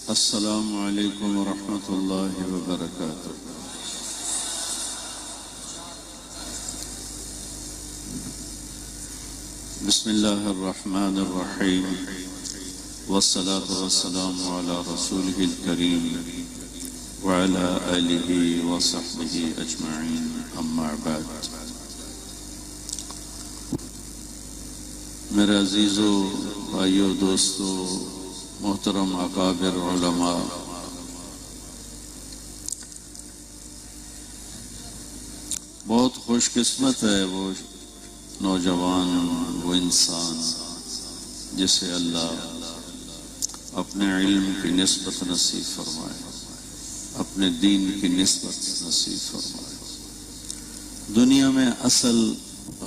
السلام علیکم ورحمۃ اللہ وبرکاتہ۔ بسم اللہ الرحمن الرحیم، والصلاة والسلام علی رسولہ الکریم وعلی آلہ وصحبہ اجمعین، اما بعد۔ میرے عزیزو، بھائیو، دوستو، محترم اکابر علماء، بہت خوش قسمت ہے وہ نوجوان، وہ انسان جسے اللہ اپنے علم کی نسبت نصیب فرمائے، اپنے دین کی نسبت نصیب فرمائے۔ دنیا میں اصل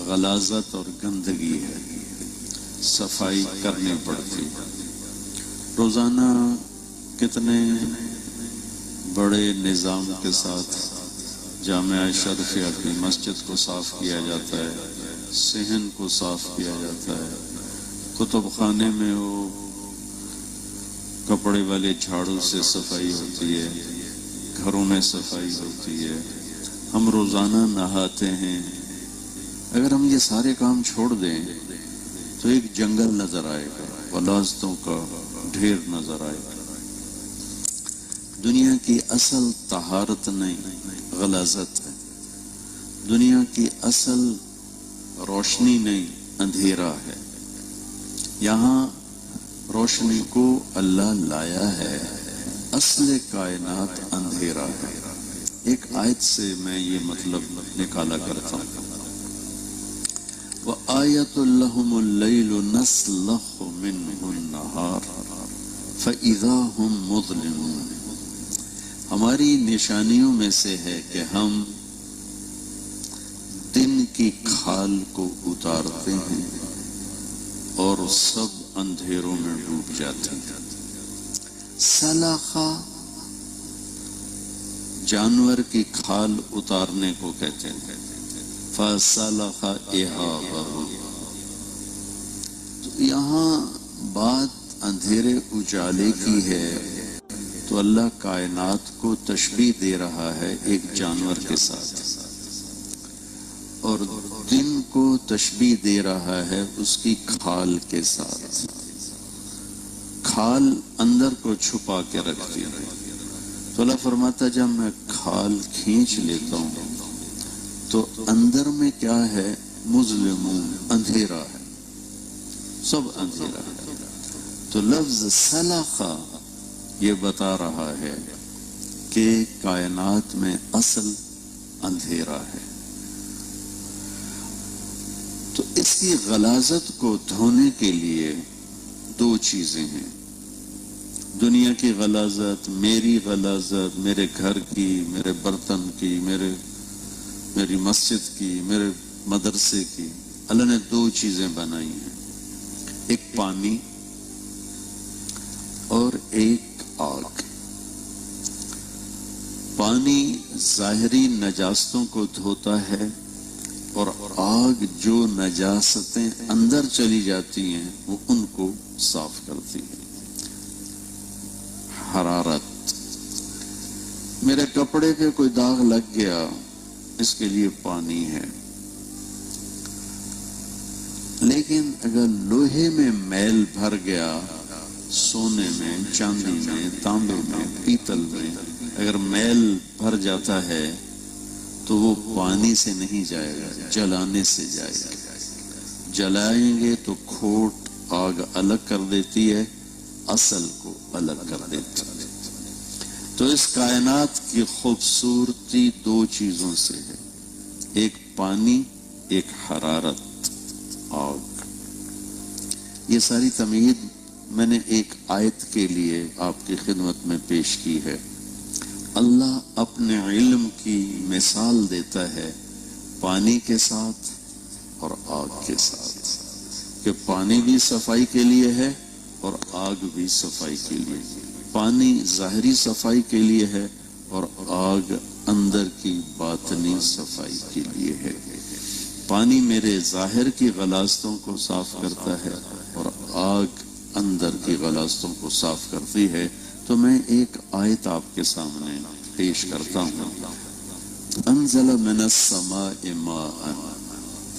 غلاظت اور گندگی ہے، صفائی کرنی پڑتی ہے۔ روزانہ کتنے بڑے نظام کے ساتھ جامعہ شرفیہ کی مسجد کو صاف کیا جاتا ہے، صحن کو صاف کیا جاتا ہے، کتب خانے میں وہ کپڑے والے جھاڑو سے صفائی ہوتی ہے، گھروں میں صفائی ہوتی ہے، ہم روزانہ نہاتے ہیں۔ اگر ہم یہ سارے کام چھوڑ دیں تو ایک جنگل نظر آئے گا، غلاظتوں کا ڈھیر نظر آئے گا۔ دنیا کی اصل طہارت نہیں، غلاظت ہے۔ دنیا کی اصل روشنی نہیں، اندھیرا ہے۔ یہاں روشنی کو اللہ لایا ہے، اصل کائنات اندھیرا ہے۔ ایک آیت سے میں یہ مطلب نکالا کرتا ہوں، وَآیَةٌ لَهُمُ اللَّيْلُ نَسْلَخُ مِنْهُ النَّهَارَ فَإِذَا هُمْ مُظْلِمُونَ۔ ہماری نشانیوں میں سے ہے کہ ہم دن کی کھال کو اتارتے ہیں اور سب اندھیروں میں ڈوب جاتے ہیں۔ سلخا جانور کی کھال اتارنے کو کہتے ہیں، فَسَلَخَ إِهَابَهُ۔ تو یہاں بات اندھیرے اجالے کی ہے، تو اللہ کائنات کو تشبیہ دے رہا ہے ایک جانور کے ساتھ، اور دن کو تشبیہ دے رہا ہے اس کی کھال کے ساتھ۔ کھال اندر کو چھپا کے رکھتی ہے، تو اللہ فرماتا جب میں کھال کھینچ لیتا ہوں تو اندر میں کیا ہے؟ مظلمون، اندھیرا ہے، سب اندھیرا ہے۔ تو لفظ سلخا یہ بتا رہا ہے کہ کائنات میں اصل اندھیرا ہے۔ تو اس کی غلاظت کو دھونے کے لیے دو چیزیں ہیں، دنیا کی غلاظت، میری غلاظت، میرے گھر کی، میرے برتن کی، میری مسجد کی، میرے مدرسے کی۔ اللہ نے دو چیزیں بنائی ہیں، ایک پانی اور ایک آگ۔ پانی ظاہری نجاستوں کو دھوتا ہے، اور آگ جو نجاستیں اندر چلی جاتی ہیں وہ ان کو صاف کرتی ہے۔ حرارت، میرے کپڑے پہ کوئی داغ لگ گیا، اس کے لیے پانی ہے۔ لیکن اگر لوہے میں میل بھر گیا، سونے میں، چاندی میں، تانبے میں، پیتل میں اگر میل بھر جاتا ہے تو وہ پانی سے نہیں جائے گا، جلانے سے جائے گا۔ جلائیں گے تو کھوٹ آگ الگ کر دیتی ہے، اصل کو الگ کر دیتی ہے۔ تو اس کائنات کی خوبصورتی دو چیزوں سے ہے، ایک پانی، ایک حرارت، آگ۔ یہ ساری تمہید میں نے ایک آیت کے لیے آپ کی خدمت میں پیش کی ہے۔ اللہ اپنے علم کی مثال دیتا ہے پانی کے ساتھ اور آگ کے ساتھ، کہ پانی بھی صفائی کے لیے ہے اور آگ بھی صفائی کے لیے۔ پانی ظاہری صفائی کے لیے ہے اور آگ اندر کی باطنی صفائی کے لیے ہے۔ پانی میرے ظاہر کی غلاظتوں کو صاف کرتا ہے اور آگ اندر کی غلاظتوں کو صاف کرتی ہے۔ تو میں ایک آیت آپ کے سامنے پیش کرتا ہوں. انزل من السماء ماء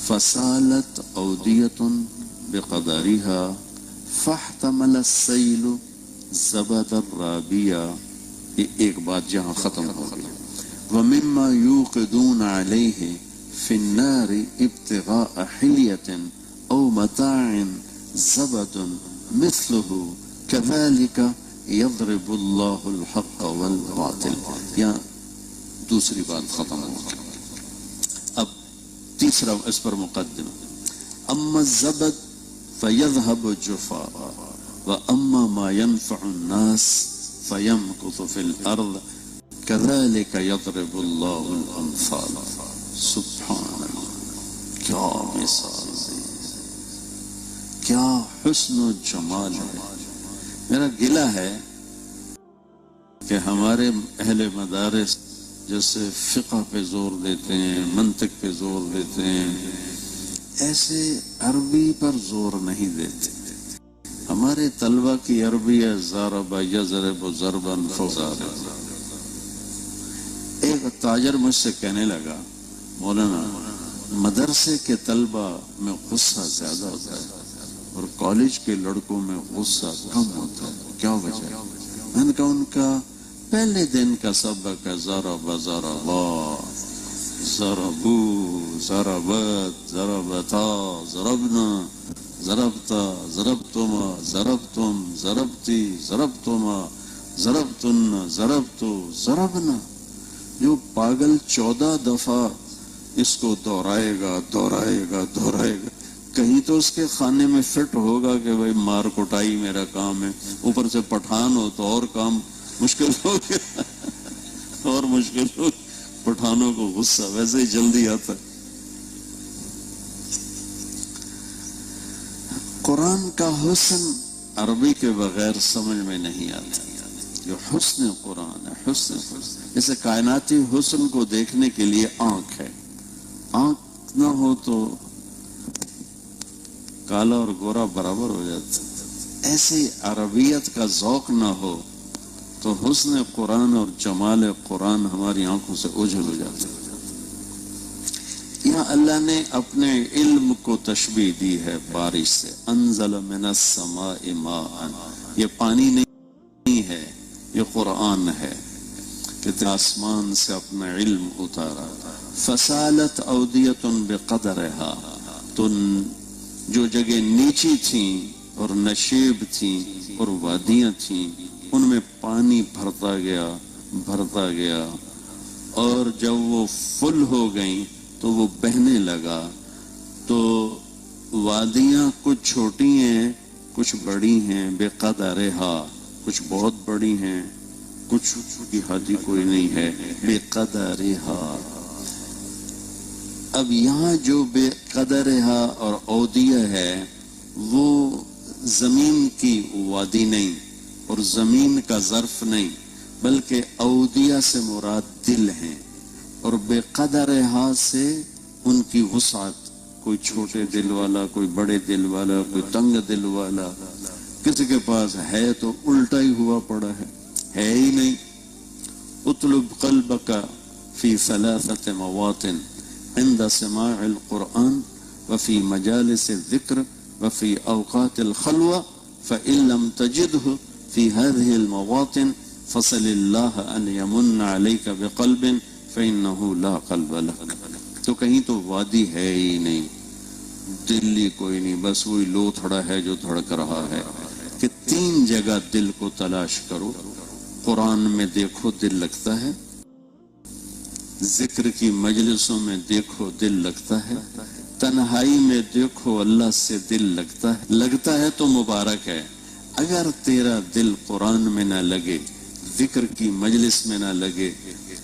فسالت اودیۃ بقدرها فاحتمل السیل زبدا رابیا. ایک بات جہاں ختم ہو گئی. ومما یوقدون علیہ فی النار ابتغاء حلیۃ او متاع زبد مثلہ کذالک یضرب اللہ الحق والباطل. یا دوسری بات ختم ہو گئی. اب تیسرا اس پر مقدمہ. اما الزبد فیذهب جفاء واما ما ينفع الناس فيمكث في الارض كذلك يضرب الله الامثال. سبحان اللہ، کیا مثال ہے، کیا حسن و جمال ہے. میرا گلہ ہے کہ ہمارے اہل مدارس جیسے فقہ پہ زور دیتے ہیں، منطق پہ زور دیتے ہیں، ایسے عربی پر زور نہیں دیتے. ہمارے طلبہ کی عربی ہے ضرب یضرب ضربا فضارب. ایک تاجر مجھ سے کہنے لگا مولانا مدرسے کے طلبہ میں غصہ زیادہ ہوتا ہے اور کالج کے لڑکوں میں غصہ کم ہوتا ہے، کیا وجہ ہے؟ میں نے کہا ان کا پہلے دن کا سبق ہے ضرب ضربا ضربو ضربت ضربتا ضربنا ضربتا ضربتما ضربتم ضربتی ضربتما ضربتن ضربتو ضربنا. جو پاگل 14 دفعہ اس کو دہرائے گا دہرائے گا دہرائے گا، کہیں تو اس کے خانے میں فٹ ہوگا کہ بھائی مار کٹائی میرا کام ہے. اوپر سے پٹھان ہو تو اور کام مشکل ہو گیا اور مشکل ہو. پٹھانوں کو غصہ ویسے ہی جلدی آتا ہے. قرآن کا حسن عربی کے بغیر سمجھ میں نہیں آتا. جو حسن قرآن ہے، حسن جیسے کائناتی حسن کو دیکھنے کے لیے آنکھ ہے. آنکھ نہ ہو تو کالا اور گورا برابر ہو جاتا. ایسے عربیت کا ذوق نہ ہو تو حسن قرآن اور جمال قرآن ہماری آنکھوں سے اوجھل ہو جاتا ہے. یہاں اللہ نے اپنے علم کو تشبیہ دی ہے بارش سے. انزل من السماء ماء، یہ پانی نہیں ہے، یہ قرآن ہے کہ آسمان سے اپنا علم اتارا. فسالت اودیۃ بقدرها، تو جو جگہ نیچی تھیں اور نشیب تھیں اور وادیاں تھیں ان میں پانی بھرتا گیا اور جب وہ فل ہو گئیں تو وہ بہنے لگا. تو وادیاں کچھ چھوٹی ہیں کچھ بڑی ہیں، بے قدرہا، کچھ بہت بڑی ہیں کچھ کی حد کوئی نہیں ہے، بے قدرہا. اب یہاں جو بے قدرہا اور اودیہ ہے وہ زمین کی وادی نہیں اور زمین کا ظرف نہیں، بلکہ اودیہ سے مراد دل ہیں اور بے قدرہا سے ان کی وسعت. کوئی چھوٹے دل والا، کوئی بڑے دل والا، کوئی تنگ دل والا. کسی کے پاس ہے تو الٹا ہی ہوا پڑا ہے ہی نہیں. اطلب قلبک فی ثلاثة مواطن عند سماع القرآن وفي مجالس الذكر وفي أوقات الخلوة فإن لم تجده في هذه المواطن فصل الله أن يمن عليك بقلب فإنه لا قلب لك. تو کہیں تو وادی ہے ہی نہیں، دل ہی کوئی نہیں، بس وہی لوتھڑا ہے جو دھڑک رہا ہے. کہ 3 جگہ دل کو تلاش کرو. قرآن میں دیکھو دل لگتا ہے، ذکر کی مجلسوں میں دیکھو دل لگتا ہے، تنہائی میں دیکھو اللہ سے دل لگتا ہے تو مبارک ہے. اگر تیرا دل قرآن میں نہ لگے، ذکر کی مجلس میں نہ لگے،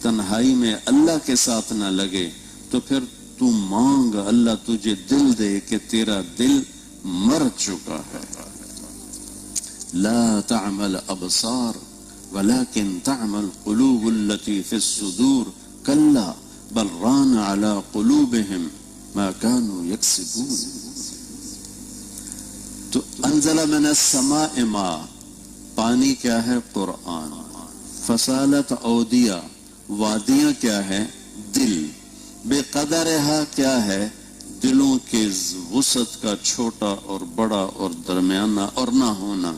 تنہائی میں اللہ کے ساتھ نہ لگے، تو پھر تو مانگ اللہ تجھے دل دے کہ تیرا دل مر چکا ہے. لا تعمل ابصار ولكن تعمل قلوب التي في الصدور كلا بل ران على قلوبهم ما كانوا يكسبون. تو انزل من السماء ماء، پانی کیا ہے؟ قرآن. فصالت اودیہ، وادیاں کیا ہے؟ دل. بے قدرہا کیا ہے؟ دلوں کے وسعت کا چھوٹا اور بڑا اور درمیانہ اور نہ ہونا.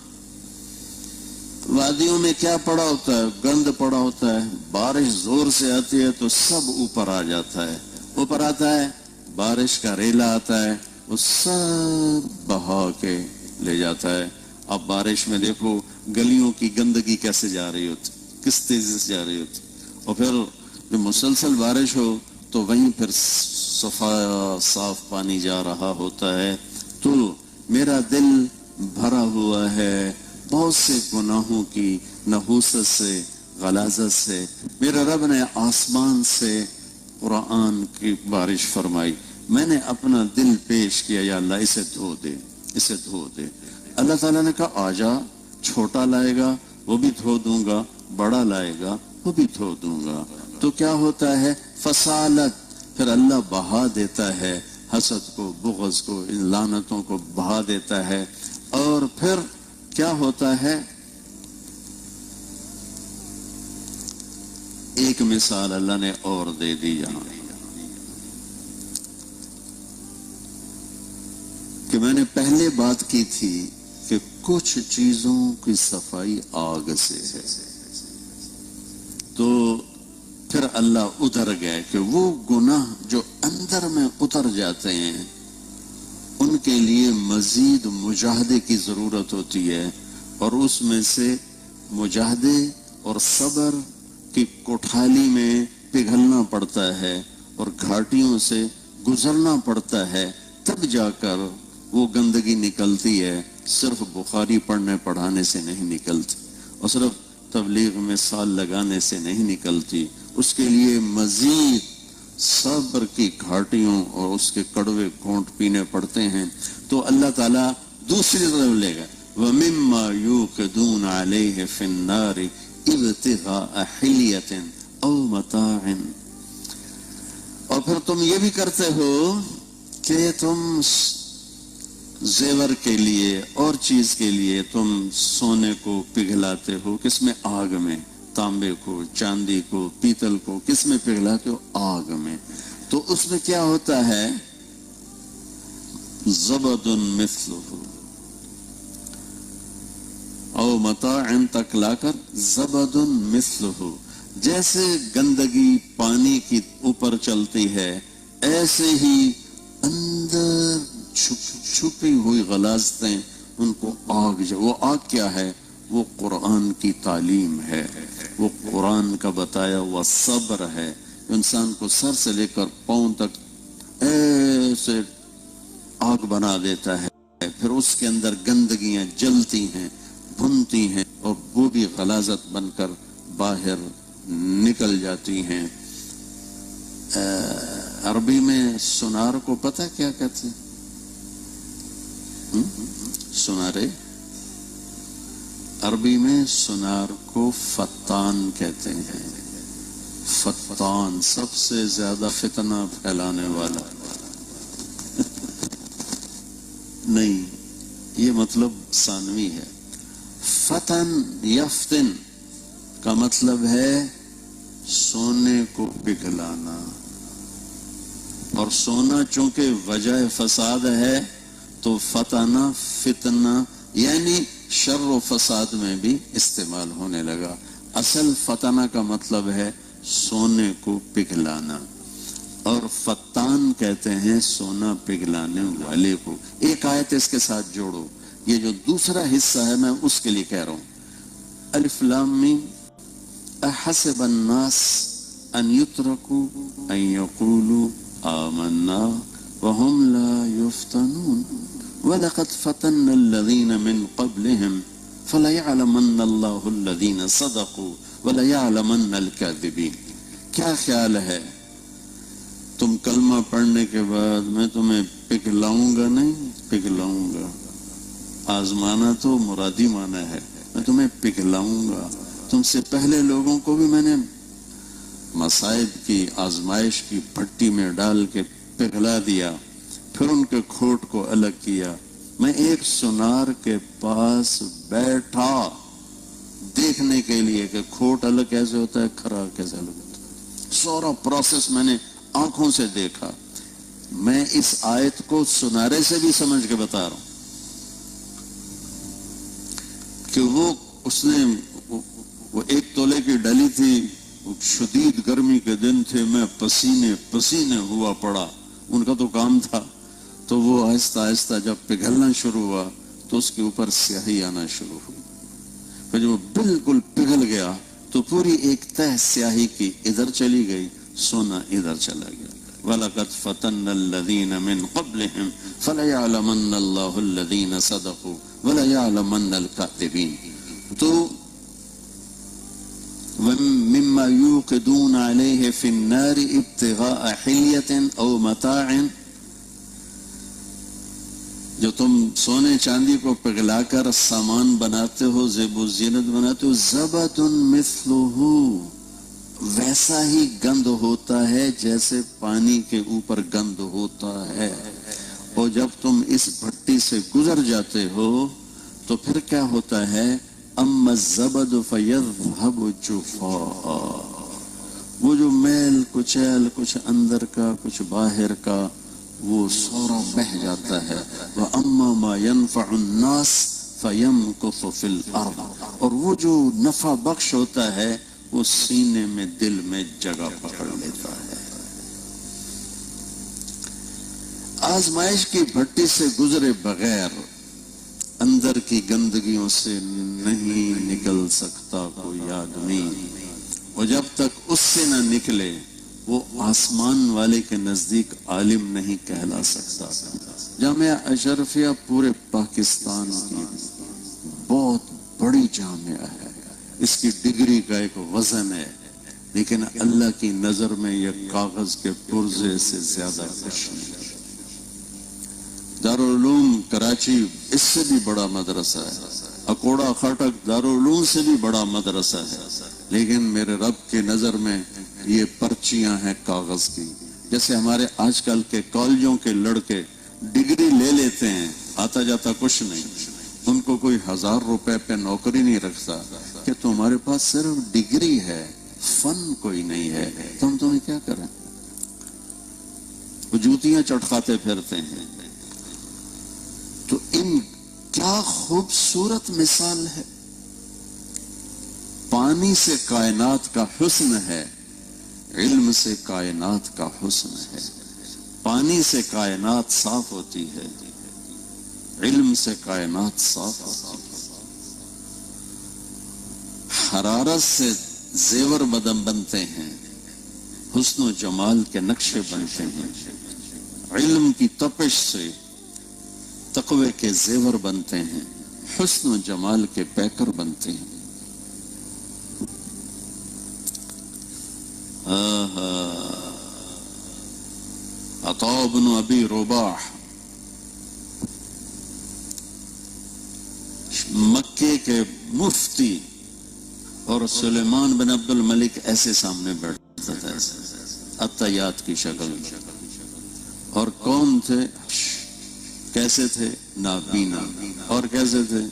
وادیوں میں کیا پڑا ہوتا ہے؟ گند پڑا ہوتا ہے. بارش زور سے آتی ہے تو سب اوپر آ جاتا ہے. اوپر آتا ہے، بارش کا ریلا آتا ہے، وہ سب بہا کے لے جاتا ہے. اب بارش میں دیکھو گلیوں کی گندگی کیسے جا رہی ہوتی، کس تیزی سے جا رہی ہوتی. اور پھر جب مسلسل بارش ہو تو وہیں پھر صاف پانی جا رہا ہوتا ہے. تو میرا دل بھرا ہوا ہے بہت سے گناہوں کی نحوست سے، غلاظت سے. میرے رب نے آسمان سے قرآن کی بارش فرمائی. میں نے اپنا دل پیش کیا، یا اللہ اسے دھو دے، اسے دھو دے. اللہ تعالیٰ نے کہا آجا، چھوٹا لائے گا وہ بھی دھو دوں گا، بڑا لائے گا وہ بھی دھو دوں گا. تو کیا ہوتا ہے؟ فصالت. پھر اللہ بہا دیتا ہے حسد کو، بغض کو، ان لعنتوں کو بہا دیتا ہے. اور پھر کیا ہوتا ہے؟ ایک مثال اللہ نے اور دے دی یہاں کہ میں نے پہلے بات کی تھی کہ کچھ چیزوں کی صفائی آگ سے ہے. تو پھر اللہ ادھر گئے کہ وہ گناہ جو اندر میں اتر جاتے ہیں ان کے لیے مزید مجاہدے کی ضرورت ہوتی ہے. اور اس میں سے مجاہدے اور صبر کی کوٹھالی میں پگھلنا پڑتا ہے اور گھاٹیوں سے گزرنا پڑتا ہے. تب جا کر وہ گندگی نکلتی ہے. صرف بخاری پڑھنے پڑھانے سے نہیں نکلتی، اور صرف تبلیغ میں سال لگانے سے نہیں نکلتی. اس کے لیے مزید صبر کی گھاٹیوں اور اس کے کڑوے گھونٹ پینے پڑتے ہیں. تو اللہ تعالیٰ دوسری طرف لے گا وَمِمَّا يُوقِدُونَ عَلَيْهِ فِي النَّارِ ابْتِغَاءَ حِلْيَةٍ أَوْ مَتَاعٍ. اور پھر تم یہ بھی کرتے ہو کہ تم زیور کے لیے اور چیز کے لیے تم سونے کو پگھلاتے ہو. کس میں؟ آگ میں. تانبے کو، چاندی کو، پیتل کو کس میں پگھلاتے ہو؟ آگ میں. تو اس میں کیا ہوتا ہے؟ زبد مثلہ او متاع تک لا کر زبد مثلہ. جیسے گندگی پانی کی اوپر چلتی ہے ایسے ہی اندر چھپی ہوئی غلاظتیں ان کو آگ. وہ آگ کیا ہے؟ وہ قرآن کی تعلیم ہے، وہ قرآن کا بتایا ہوا صبر ہے. انسان کو سر سے لے کر پاؤں تک ایسے آگ بنا دیتا ہے. پھر اس کے اندر گندگیاں جلتی ہیں، بھنتی ہیں، اور وہ بھی غلاظت بن کر باہر نکل جاتی ہیں. عربی میں سونار کو پتہ کیا کہتے ہیں؟ سونارے. عربی میں سونار کو فتان کہتے ہیں. فتان سب سے زیادہ فتنہ پھیلانے والا. نہیں، یہ مطلب ثانوی ہے. فتن یفتن کا مطلب ہے سونے کو پگھلانا. اور سونا چونکہ وجہ فساد ہے تو فتنہ، فتنہ یعنی شر و فساد میں بھی استعمال ہونے لگا. اصل فتنہ کا مطلب ہے سونے کو پگھلانا، اور فتان کہتے ہیں سونا پگھلانے والے کو. ایک آیت اس کے ساتھ جوڑو، یہ جو دوسرا حصہ ہے میں اس کے لیے کہہ رہا ہوں. الف لام میم احسب الناس ان يتركوا ان يقولوا آمنا وهم لا يفتنون وَلَقَدْ فَتَنَّ الَّذِينَ مِنْ قَبْلِهِمْ فَلَيَعْلَمَنَّ اللَّهُ الَّذِينَ صَدَقُوا وَلَيَعْلَمَنَّ الْكَاذِبِينَ. کیا خیال ہے تم کلمہ پڑھنے کے بعد میں تمہیں پگھلاؤں گا؟ نہیں پگھلاؤں گا. آزمانا تو مرادی مانا ہے. میں تمہیں پگھلاؤں گا. تم سے پہلے لوگوں کو بھی میں نے مصائب کی، آزمائش کی بھٹی میں ڈال کے پگھلا دیا، پھر ان کے کھوٹ کو الگ کیا. میں ایک سونار کے پاس بیٹھا دیکھنے کے لیے کہ کھوٹ الگ کیسے ہوتا ہے، کھرا کیسے الگ ہوتا ہے، سارا پروسیس میں نے آنکھوں سے دیکھا۔ میں اس آیت کو سنارے سے بھی سمجھ کے بتا رہا ہوں کہ اس نے وہ 1 تولے کی ڈلی تھی، شدید گرمی کے دن تھے، میں پسینے پسینے ہوا پڑا، ان کا تو کام تھا۔ تو وہ آہستہ آہستہ جب پگھلنا شروع ہوا تو اس کے اوپر سیاہی آنا شروع ہوئی، پھر جب وہ بالکل پگھل گیا تو پوری ایک تہ سیاہی کی ادھر چلی گئی، سونا ادھر چلا گیا۔ وَلَقَدْ فَتَنَّ الَّذِينَ مِنْ قَبْلِهِمْ فَلَيَعْلَمَنَّ اللَّهُ الَّذِينَ صَدَقُوا وَلَيَعْلَمَنَّ الْكَاذِبِينَ۔ تو مِمَّا يُوقِدُونَ عَلَيْهِ فِي النَّارِ ابْتِغَاءَ حِلْيَةٍ أَوْ مَتَاعٍ، جو تم سونے چاندی کو پگھلا کر سامان بناتے ہو، زیب و زینت بناتے ہو، زبد مثلہ، ویسا ہی گند ہوتا ہے جیسے پانی کے اوپر گند ہوتا ہے۔ اور جب تم اس بھٹی سے گزر جاتے ہو تو پھر کیا ہوتا ہے؟ اما الزبد فیذهب جفاء، وہ جو میل کچیل، کچھ اندر کا کچھ باہر کا، وہ سورا بہہ جاتا ہے۔ وَأَمَّا مَا يَنْفَعُ النَّاسِ فَيَمْكُثُ فِي الْأَرْضِ، اور وہ جو نفع بخش ہوتا ہے وہ سینے میں، دل میں جگہ پکڑ لیتا ہے۔ آزمائش کی بھٹی سے گزرے بغیر اندر کی گندگیوں سے نہیں نکل سکتا کوئی آدمی، اور جب تک اس سے نہ نکلے وہ آسمان والے کے نزدیک عالم نہیں کہلا سکتا۔ جامعہ اشرفیہ پورے پاکستان کی بہت بڑی جامعہ ہے، اس کی ڈگری کا ایک وزن ہے، لیکن اللہ کی نظر میں یہ کاغذ کے پرزے سے زیادہ کچھ نہیں۔ دارالعلوم کراچی اس سے بھی بڑا مدرسہ ہے، اکوڑا خاٹک دارالعلوم سے بھی بڑا مدرسہ ہے، لیکن میرے رب کی نظر میں یہ پرچیاں ہیں کاغذ کی۔ جیسے ہمارے آج کل کے کالجوں کے لڑکے ڈگری لے لیتے ہیں، آتا جاتا کچھ نہیں، ان کو کوئی 1000 روپے پہ نوکری نہیں رکھتا کہ تمہارے پاس صرف ڈگری ہے، فن کوئی نہیں ہے، تو ہم تمہیں کیا کریں؟ وہ جوتیاں چٹکاتے پھرتے ہیں۔ تو ان کیا خوبصورت مثال ہے، پانی سے کائنات کا حسن ہے، علم سے کائنات کا حسن ہے۔ پانی سے کائنات صاف ہوتی ہے، علم سے کائنات صاف ہوتی ہے، حرارت سے زیور بدم بنتے ہیں، حسن و جمال کے نقشے بنتے ہیں، علم کی تپش سے تقوی کے زیور بنتے ہیں، حسن و جمال کے پیکر بنتے ہیں۔ عطاء بن ابی رباح مکے کے مفتی، اور سلیمان بن عبد الملک ایسے سامنے بیٹھتا تھا، عطیات کی شکل میں۔ اور کون تھے؟ کیسے تھے؟ نابینا۔ اور کیسے تھے؟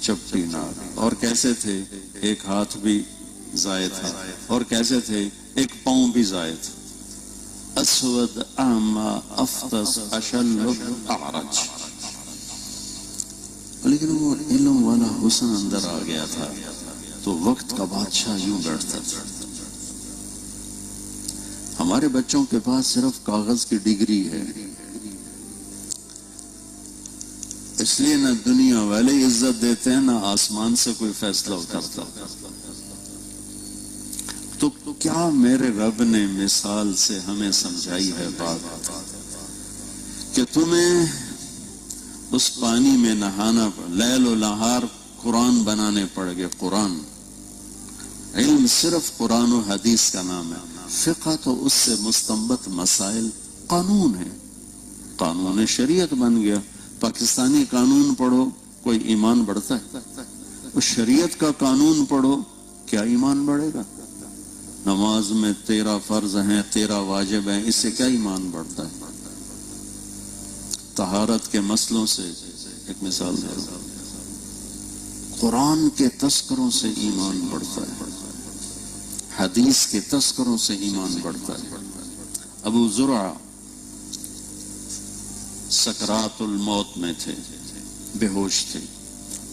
چپٹی ناک۔ اور کیسے تھے؟ ایک ہاتھ بھی ضائع تھا۔ اور کیسے تھے؟ ایک پاؤں بھی ضائع تھا۔ اسود اعمى افطس اشل اعرج، لیکن وہ علم والا حسن اندر آ گیا تھا تو وقت کا بادشاہ یوں بیٹھتا تھا۔ ہمارے بچوں کے پاس صرف کاغذ کی ڈگری ہے، اس لیے نہ دنیا والے عزت دیتے ہیں، نہ آسمان سے کوئی فیصلہ اترتا۔ تو کیا میرے رب نے مثال سے ہمیں سمجھائی ہے بات کہ تمہیں اس پانی میں نہانا، لیل و نہار قرآن بنانے پڑ گئے۔ قرآن علم صرف قرآن و حدیث کا نام ہے، فقہ تو اس سے مستنبط مسائل قانون ہے، قانون شریعت بن گیا۔ پاکستانی قانون پڑھو کوئی ایمان بڑھتا ہے؟ اس شریعت کا قانون پڑھو کیا ایمان بڑھے گا؟ نماز میں 13 فرض ہیں، 13 واجب ہیں، اس سے کیا ایمان بڑھتا ہے؟ طہارت کے مسئلوں سے ایک مثال ہے، قرآن کے تذکروں سے ایمان بڑھتا ہے، حدیث کے تذکروں سے ایمان بڑھتا ہے۔ ابو زرع سکرات الموت میں تھے، بے ہوش تھے،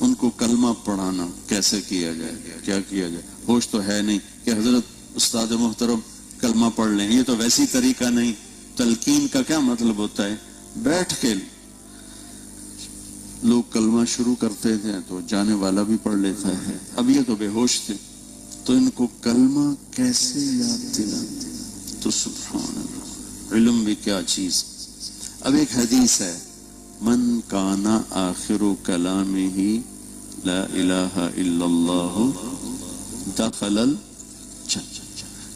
ان کو کلمہ پڑھانا کیسے کیا جائے، کیا کیا جائے؟ ہوش تو ہے نہیں کہ حضرت استاد محترم کلمہ پڑھ لیں، یہ تو ویسی طریقہ نہیں۔ تلقین کا کیا مطلب ہوتا ہے؟ بیٹھ کے لوگ کلمہ شروع کرتے تھے تو جانے والا بھی پڑھ لیتا ہے، اب یہ تو بے ہوش تھے، تو ان کو کلمہ کیسے یاد دلاتے؟ تو سبحان اللہ، علم بھی کیا چیز۔ اب ایک حدیث ہے، من کان آخر کلامہ لا الہ الا اللہ دخل الجنہ،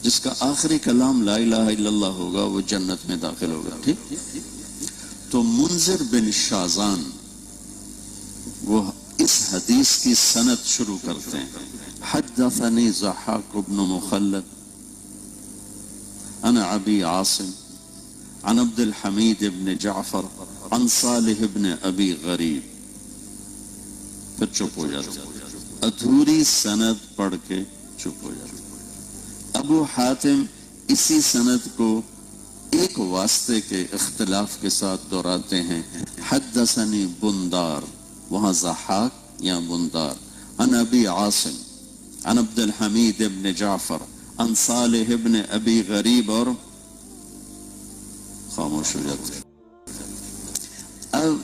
جس کا آخری کلام لا الہ الا اللہ ہوگا وہ جنت میں داخل ہوگا۔ ٹھیک، تو منذر بن شازان وہ اس حدیث کی سند شروع کرتے ہیں، حدثنی ضحاک بن مخلد عن ابی عاصم عن عبد الحمید بن جعفر عن صالح بن ابی غریب، پھر چپ ہو جاتے، ادھوری سند پڑھ کے چپ ہو جاتے۔ ابو حاتم اسی سند کو ایک واسطے کے اختلاف کے ساتھ دہراتے ہیں، حدثنی بندار، وہاں ضحاک یا بندار، عن ابی عاصم عن عبد الحمید بن جعفر عن صالح بن ابی غریب، اور خاموش ہو جاتے۔ اب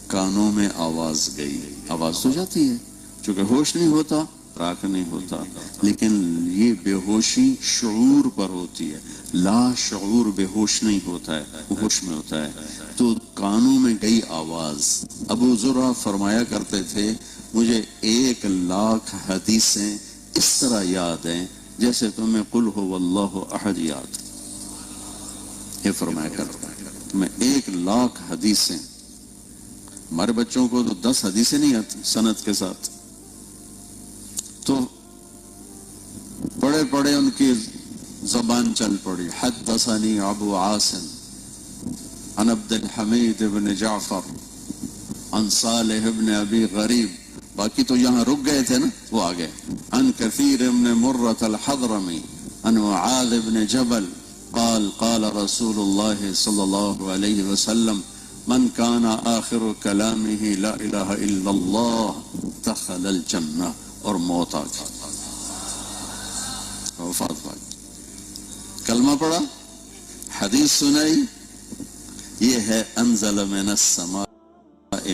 کانوں میں آواز گئی، آواز تو جاتی ہے، چونکہ ہوش نہیں ہوتا، راک نہیں ہوتا، لیکن یہ بے ہوشی شعور پر ہوتی ہے، لا شعور بے ہوش نہیں ہوتا ہے، وہ ہوش میں ہوتا ہے۔ تو کانوں میں گئی آواز۔ ابو زرع فرمایا کرتے تھے، مجھے 1,00,000 حدیثیں اس طرح یاد ہیں جیسے تمہیں قل هو اللہ احد یاد۔ یہ فرمایا کرتا ہے میں 1,00,000 حدیثیں، ہمارے بچوں کو تو 10 حدیثیں نہیں آتی سند کے ساتھ، تو پڑھے پڑھے ان کی زبان چل پڑی۔ حدثنی ابو عاصم عن عبد الحمید بن جعفر عن صالح بن ابی غریب، باقی تو یہاں رک گئے تھے نا، وہ آگئے، عن کثیر بن مرۃ الحضرمی عن معاذ بن جبل قال قال رسول اللہ صلی اللہ علیہ وسلم من کان آخر کلامہ لا الہ الا اللہ دخل الجنہ، اور موت آ گئی، وفات پا گئی، کلمہ پڑھا، حدیث سنائی، یہ ہے انزل من السماء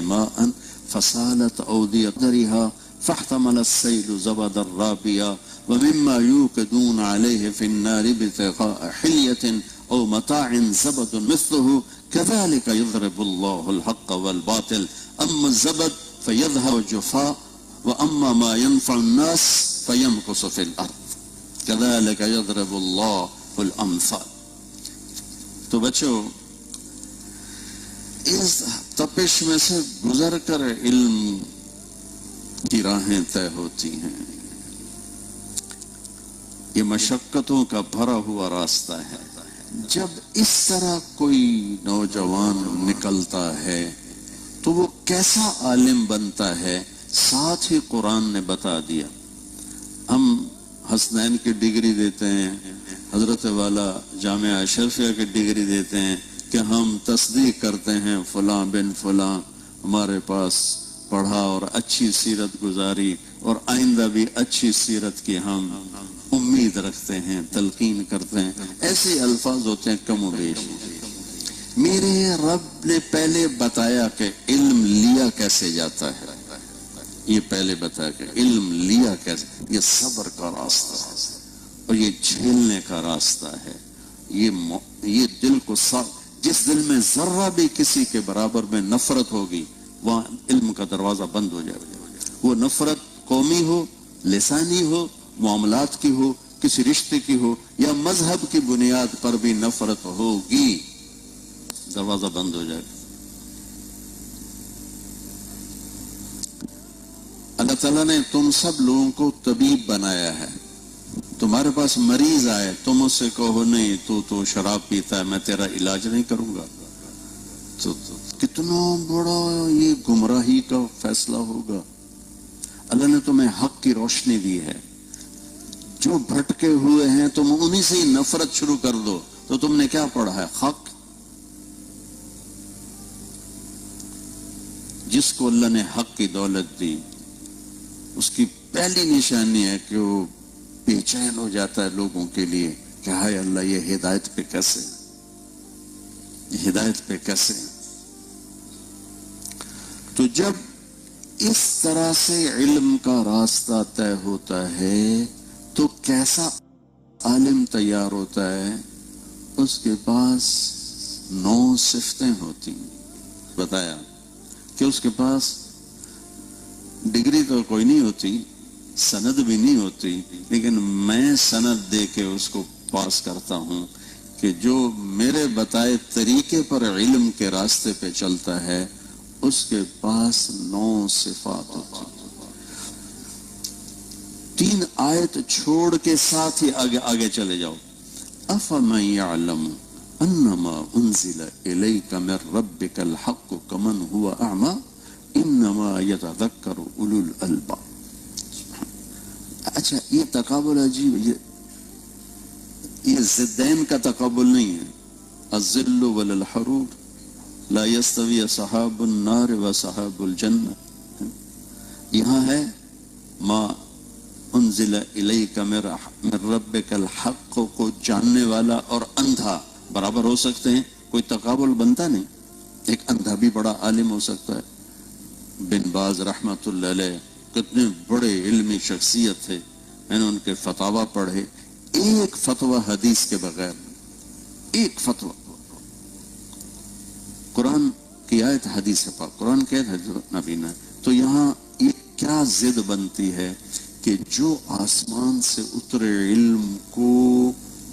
ماء فسالت اودیۃ قدرها فاحتمل السیل زبدا رابیا ومما یوقدون علیہ فی النار ابتغاء حلیۃ او متاع زبد مثله كذلك يضرب الله الحق والباطل اما الزبد فيذهب جفاء وَأَمَّا مَا يَنْفَعُ النَّاسِ فَيَمْكُثُ فِي الْأَرْضِ كَذَلِكَ يَضْرِبُ اللَّهُ الْأَمْثَالَ۔ تو بچوں، اس تپش میں سے گزر کر علم کی راہیں طے ہوتی ہیں، یہ مشقتوں کا بھرا ہوا راستہ ہے۔ جب اس طرح کوئی نوجوان نکلتا ہے تو وہ کیسا عالم بنتا ہے، ساتھ ہی قرآن نے بتا دیا۔ ہم حسنین کی ڈگری دیتے ہیں، حضرت والا جامعہ اشرفیہ کی ڈگری دیتے ہیں کہ ہم تصدیق کرتے ہیں فلاں بن فلاں ہمارے پاس پڑھا اور اچھی سیرت گزاری، اور آئندہ بھی اچھی سیرت کی ہم امید رکھتے ہیں، تلقین کرتے ہیں۔ ایسے الفاظ ہوتے ہیں کم و بیش۔ میرے رب نے پہلے بتایا کہ علم لیا کیسے جاتا ہے، یہ پہلے بتایا کہ علم لیا کیسے، یہ صبر کا راستہ ہے اور یہ جھیلنے کا راستہ ہے۔ یہ دل کو جس دل میں ذرہ بھی کسی کے برابر میں نفرت ہوگی، وہاں علم کا دروازہ بند ہو جائے گا۔ وہ نفرت قومی ہو، لسانی ہو، معاملات کی ہو، کسی رشتے کی ہو، یا مذہب کی بنیاد پر بھی نفرت ہوگی، دروازہ بند ہو جائے گا۔ اللہ تعالیٰ نے تم سب لوگوں کو طبیب بنایا ہے، تمہارے پاس مریض آئے، تم اس سے کہو نہیں تو شراب پیتا ہے، میں تیرا علاج نہیں کروں گا، تو کتنا بڑا یہ گمراہی کا فیصلہ ہوگا۔ اللہ نے تمہیں حق کی روشنی دی ہے، جو بھٹکے ہوئے ہیں تم انہی سے ہی نفرت شروع کر دو. تو تم نے کیا پڑھا ہے؟ حق. جس کو اللہ نے حق کی دولت دی اس کی پہلی نشانی ہے کہ وہ بے چین ہو جاتا ہے لوگوں کے لیے کہ ہائے اللہ یہ ہدایت پہ کیسے، یہ ہدایت پہ کیسے. تو جب اس طرح سے علم کا راستہ طے ہوتا ہے تو کیسا عالم تیار ہوتا ہے؟ اس کے پاس 9 صفتیں ہوتی ہیں. بتایا کہ اس کے پاس ڈگری تو کوئی نہیں ہوتی، سند بھی نہیں ہوتی، لیکن میں سند دے کے اس کو پاس کرتا ہوں کہ جو میرے بتائے طریقے پر علم کے راستے پہ چلتا ہے اس کے پاس 9 صفات ہوتی ہیں. 3 آیت چھوڑ کے ساتھ ہی آگے چلے جاؤ. افمن یعلم انما انزل الیک من ربک الحق کمن هو اعمی انما یتذکر اولو الالباب. اچھا یہ تقابل عجیب ہے، یہ ضدین کا تقابل نہیں ہے. الظل والحرور لا یستوی صحاب النار و صحاب الجنہ. یہاں ہے ما انزل الیک من ربک الحق کو جاننے والا اور اندھا برابر ہو سکتے ہیں؟ کوئی تقابل بنتا نہیں. ایک اندھا بھی بڑا عالم ہو سکتا ہے. بن باز رحمت اللہ علیہ کتنے بڑے علمی شخصیت تھے، میں نے ان کے فتاوا پڑھے. ایک فتویٰ حدیث کے بغیر، ایک فتویٰ. قرآن کی آیت حدیث پاک، قرآن کی آیت حدیث نبینا. تو یہاں یہ کیا ضد بنتی ہے کہ جو آسمان سے اترے علم کو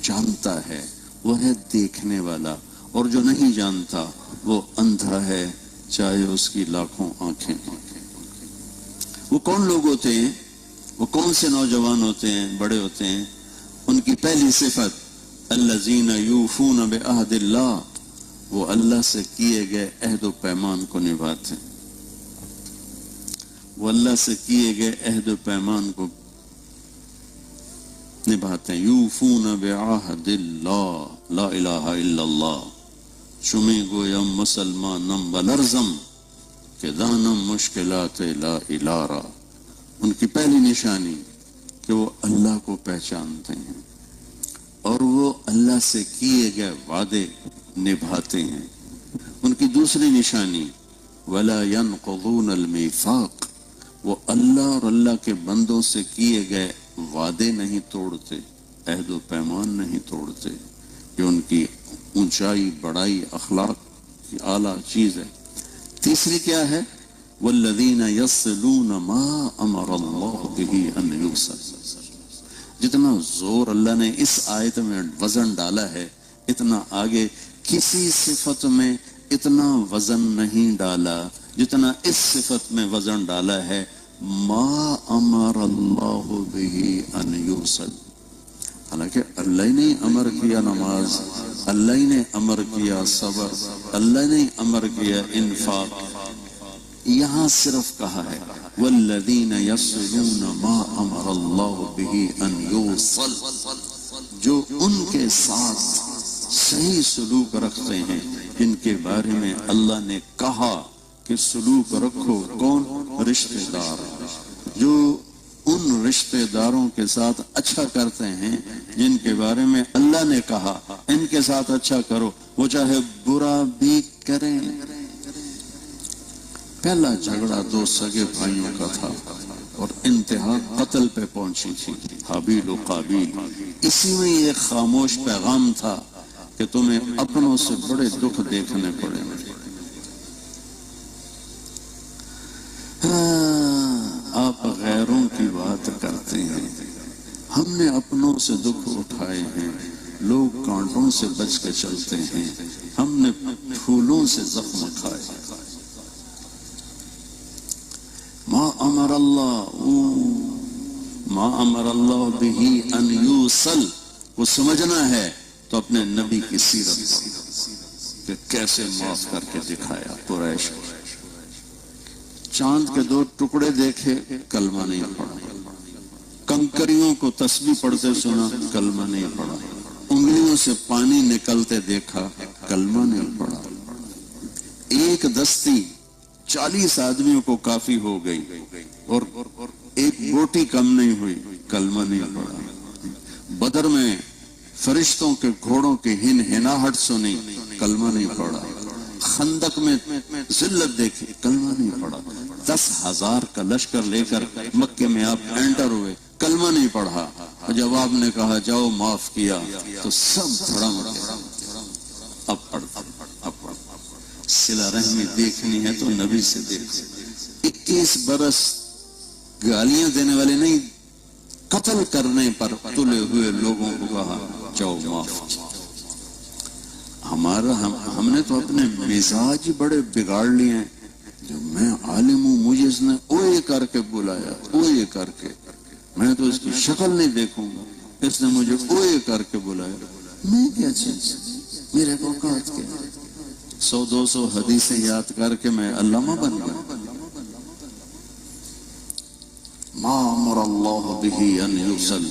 جانتا ہے وہ ہے دیکھنے والا، اور جو نہیں جانتا وہ اندھا ہے چاہے اس کی لاکھوں آنکھیں. وہ کون لوگ ہوتے ہیں؟ وہ کون سے نوجوان ہوتے ہیں، بڑے ہوتے ہیں؟ ان کی پہلی صفت الذین یوفون بعہد اللہ، وہ اللہ سے کیے گئے عہد و پیمان کو نبھاتے ہیں. وہ اللہ سے کیے گئے عہد و پیمان کو نبھاتے ہیں. یوفون بعہد اللہ لا الہ الا اللہ شمی گویم مسلمانم بلرزم کہ دانم مشکلات لا الارا. ان کی پہلی نشانی کہ وہ اللہ کو پہچانتے ہیں اور وہ اللہ سے کیے گئے وعدے نبھاتے ہیں. ان کی دوسری نشانی ولا ينقضون المیثاق، وہ اللہ اور اللہ کے بندوں سے کیے گئے وعدے نہیں توڑتے، عہد و پیمان نہیں توڑتے. یہ ان کی اونچائی، بڑائی، اخلاق کی اعلیٰ چیز ہے. تیسری کیا ہے؟ والذین یصلون ما امر اللہ بہ ان یوصل. جتنا زور اللہ نے اس آیت میں وزن ڈالا ہے اتنا آگے کسی صفت میں اتنا وزن نہیں ڈالا جتنا اس صفت میں وزن ڈالا ہے. ما امر اللہ بہ ان یوصل. حالانکہ اللہ نے امر کیا نماز، اللہ نے امر کیا صبر، اللہ نے امر کیا انفاق. یہاں صرف کہا ہے والذین یصلون ما امر اللہ بہ ان یوصل، جو ان کے ساتھ صحیح سلوک رکھتے ہیں، جن کے بارے میں اللہ نے کہا کہ سلوک رکھو. کون؟ رشتہ دار. جو ان رشتہ داروں کے ساتھ اچھا کرتے ہیں جن کے بارے میں اللہ نے کہا ان کے ساتھ اچھا کرو، وہ چاہے برا بھی کریں. پہلا جھگڑا 2 سگے بھائیوں کا تھا اور انتہا قتل پہ پہنچی تھی، حابیل و قابیل. اسی میں یہ خاموش پیغام تھا کہ تمہیں اپنوں سے بڑے دکھ دیکھنے پڑے. آپ غیروں کی بات کرتے ہیں، ہم نے اپنوں سے دکھ اٹھائے ہیں. لوگ کانٹوں سے بچ کے چلتے ہیں، ہم نے پھولوں سے زخم کھائے. ما امر اللہ بہ ان یوصل کو سمجھنا ہے تو اپنے نبی کی سیرت کہ کیسے معاف کر کے دکھایا قریش. چاند کے 2 ٹکڑے دیکھے کلمہ نہیں پڑھا، کنکریوں کو تسبیح پڑھتے سنا کلمہ نہیں پڑھا، انگلیوں سے پانی نکلتے دیکھا کلمہ نہیں پڑھا، ایک دستی 40 آدمیوں کو کافی ہو گئی اور ایک بوٹی کم نہیں ہوئی، کلمہ نہیں پڑھا، بدر میں فرشتوں کے گھوڑوں کی ہنہناہٹ سنی، کلمہ نہیں پڑھا، خندق میں ذلت دیکھی، کلمہ نہیں پڑھا، 10,000 کا لشکر لے کر مکے میں آپ انٹر ہوئے، کلمہ نہیں پڑھا، جب آپ نے کہا جاؤ معاف کیا تو سب دھڑم گیا، اب پڑھ صلہ رحمی دیکھنی ہے تو نبی سے دیکھ۔ 21 برس گالیاں دینے والے نہیں، قتل کرنے پر تلے ہوئے لوگوں کو کہا جاؤ معاف کیا۔ ہم نے تو اپنے مزاج بڑے بگاڑ لیے ہیں، جو میں عالم ہوں مجھے اس نے اوئے کر کے بلایا، اوئے کر کے، میں تو اس کی شکل نہیں دیکھوں گا، اس نے مجھے اوئے کر کے بلایا، میں کیا چیز، میرے کو اوقات کیا، 100-200 حدیثیں یاد کر کے میں علامہ بن گیا۔ ما امر اللہ بہ ان یصل،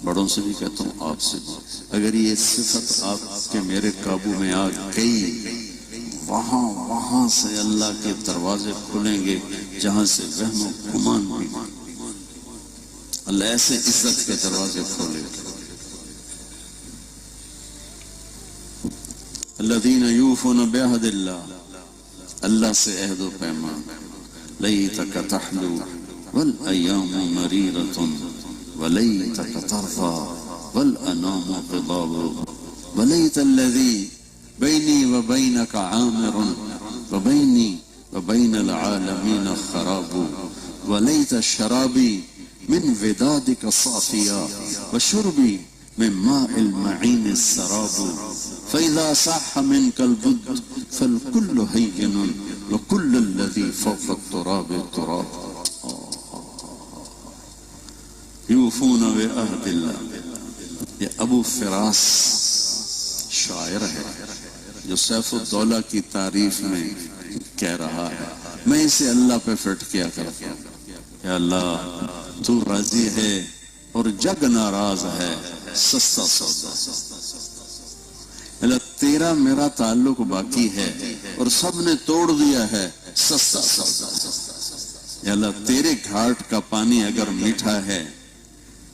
بڑوں سے بھی کہتا ہوں آپ سے، اگر یہ صفت آپ کے میرے قابو میں آ گئی، وہاں سے اللہ کے دروازے کھلیں گے جہاں سے وہم و گمان بھی، اللہ ایسے عزت کے دروازے کھولے گے۔ الذین یوفون بعہد اللہ، اللہ سے عہد و پیمان، لیتک تحلو والایام مریرۃ ولیتک ترضى والانام قضاب ولیت الذی بینی وبینک عامر وبینی وبین العالمین خراب ولیت شرابی من ودادک صافیا وشربی من ماء المعین السراب فإذا صح منك البد فالكل هين وكل الذي فوق التراب التراب۔ یوفون بعہد اللہ، یہ ابو فراس شاعر ہے جو سیف الدولہ کی تعریف میں کہہ رہا ہے، میں اسے اللہ پہ فٹ کیا کرتا ہوں کہ اللہ تو راضی ہے اور جگ ناراض ہے، سستا سودا، اللہ تیرا میرا تعلق باقی ہے اور سب نے توڑ دیا ہے، سستا سودا، اللہ تیرے گھاٹ کا پانی اگر میٹھا ہے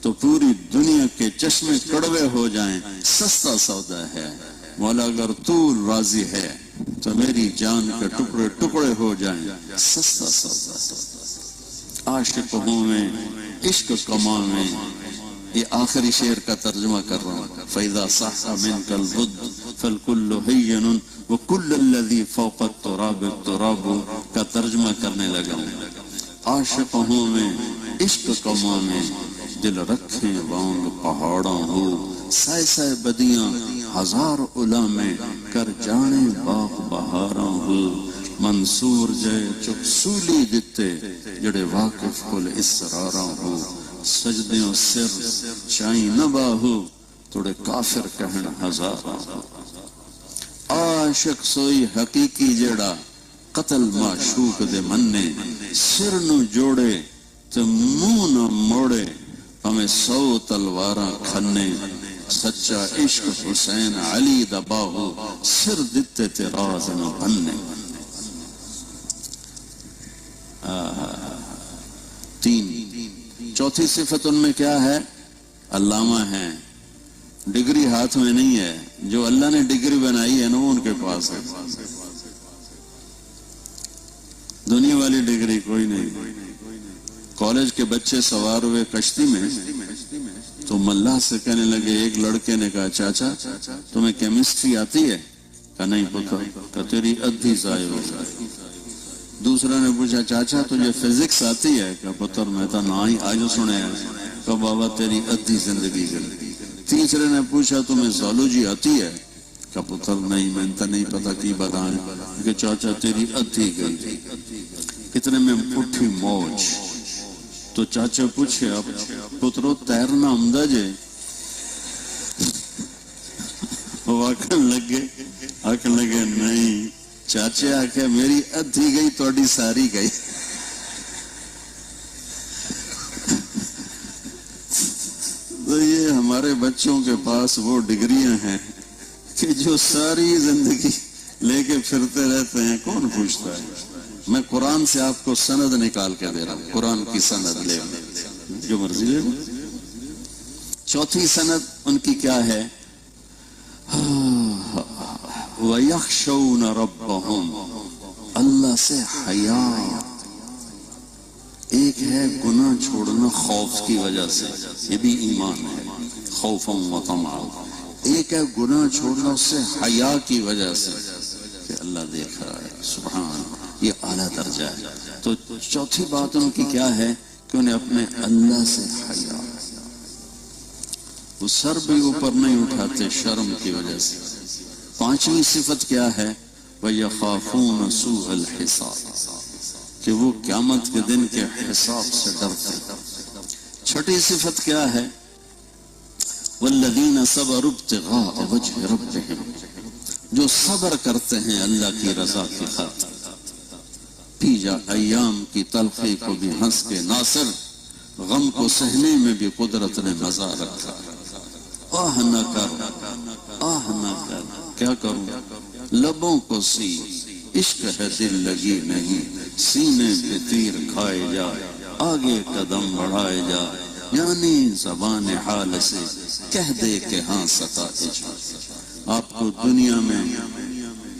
تو پوری دنیا کے چشمے کڑوے ہو جائیں، سستا سودا ہے، مولا اگر تو راضی ہے تو میری جان کے ٹکڑے ٹکڑے ہو جائیں، سستا سودا۔ عاشق ہوں میں، عشق کما میں، یہ آخری شعر کا ترجمہ کر رہا ہوں، فَإِذَا صَحَّ مِنْكَ الْبُدْ فَالْكُلُّ هَيِّنٌ وَكُلُّ الَّذِي فَوْقَ التُّرَابِ التُّرَابُ کا ترجمہ کرنے لگا ہوں۔ عاشق ہوں میں، عشق کما میں، دل رکھیں وانگ پہاڑاں ہو، سائے سائے بدیاں ہزار علامے کر جانے باغ بہاراں ہو، منصور جے چک سولی دتے جڑے واقف کل اسراراں ہو، سجدیوں سر چائیں نہ باہو توڑے کافر کہن ہزاراں ہو۔ عاشق سوئی حقیقی جڑا قتل معشوق دے مننے، سر نو جوڑے تے منہ نہ موڑے، ہمیں 100 تلواراں کھنے، سچا عشق حسین علی دا باہو، سر دتے تے راز نہ بننے۔ 3 چوتھی صفت ان میں کیا ہے؟ علامہ ہیں، ڈگری ہاتھ میں نہیں ہے، جو اللہ نے ڈگری بنائی ہے نا وہ ان کے پاس ہے، دنیا والی ڈگری کوئی نہیں۔ کالج کے بچے سوار ہوئے کشتی میں تو ملاح سے کہنے لگے، ایک لڑکے نے کہا چاچا تمہیں کیمسٹری آتی ہے؟ کہا نہیں پتہ، کہا تیری ادھی ضائع ہو جائے۔ دوسرا نے پوچھا چاچا تجھے فزکس آتی ہے؟ کہا پتر میں تو نہ ہی آج سنے ہیں۔ کہا بابا تیری ادھی زندگی گئی۔ تیسرے نے پوچھا تمہیں زالوجی آتی ہے؟ کہا پتر نہیں میں تو نہیں پتا کی بتائیں۔ کہ چاچا تیری ادھی گئی۔ اتنے میں پٹھی موج تو چاچا پوچھے اب پترو تیرنا عمدہ جے؟ وہ آکھن لگے نہیں چاچے آکھے میری ادھی گئی توڑی ساری گئی. تو یہ ہمارے بچوں کے پاس وہ ڈگریاں ہیں کہ جو ساری زندگی لے کے پھرتے رہتے ہیں. کون پوچھتا ہے؟ میں قرآن سے آپ کو سند نکال کے دے رہا ہوں. قرآن کی سند لے جو مرضی لے. چوتھی سند ان کی کیا ہے؟ وَيَخْشَوْنَ رَبَّهُمْ، اللہ سے حیا. ایک ہے گناہ چھوڑنا خوف کی وجہ سے، یہ بھی ایمان ہے، خوفاً وطمعاً. ایک ہے گناہ چھوڑنا اس سے حیا کی وجہ سے کہ اللہ دیکھ رہا ہے. سبحان، یہ اعلیٰ درجہ ہے. تو چوتھی بات ان کی کیا ہے کہ انہیں اپنے اللہ سے حیا. وہ سر بھی اوپر نہیں اٹھاتے شرم کی وجہ سے. پانچویں صفت کیا ہے؟ وَيَخَافُونَ سُوءَ الْحِسَابِ، کہ وہ قیامت کے دن کے حساب سے ڈرتے. چھٹی صفت کیا ہے؟ وَالَّذِينَ صَبَرُوا ابْتِغَاءَ وَجْهِ رَبِّهِمْ، جو صبر کرتے ہیں اللہ کی رضا کی خاطر. پی جا ایام کی تلخی کو بھی ہنس کے ناصر، غم کو سہنے میں بھی قدرت نے مزہ رکھا. آہ نہ کر، آہ نہ کر، کیا کروں لبوں کو سی، عشق ہے دل لگی نہیں، سینے پہ تیر کھائے جا، آگے قدم بڑھائے جا، یعنی زبان حال سے کہہ دے کہ ہاں ستائے جا. آپ کو دنیا میں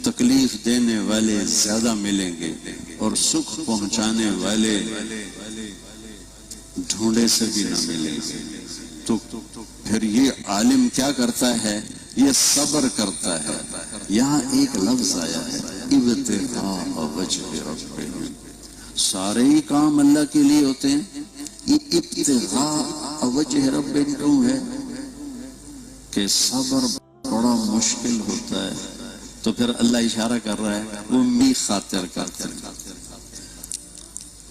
تکلیف دینے والے زیادہ ملیں گے اور سکھ پہنچانے والے ڈھونڈے سے بھی نہ ملیں گے. تو پھر یہ عالم کیا کرتا ہے؟ یہ صبر کرتا ہے. یہاں ایک لفظ آیا ہے ابتغاء وجہ ربہ، سارے ہی کام اللہ کے لیے ہوتے ہیں. یہ ابتغاء وجہ ربہ کیوں ہے؟ کہ صبر بڑا مشکل ہوتا ہے. تو پھر اللہ اشارہ کر رہا ہے وہ میری خاطر کرتے ہیں.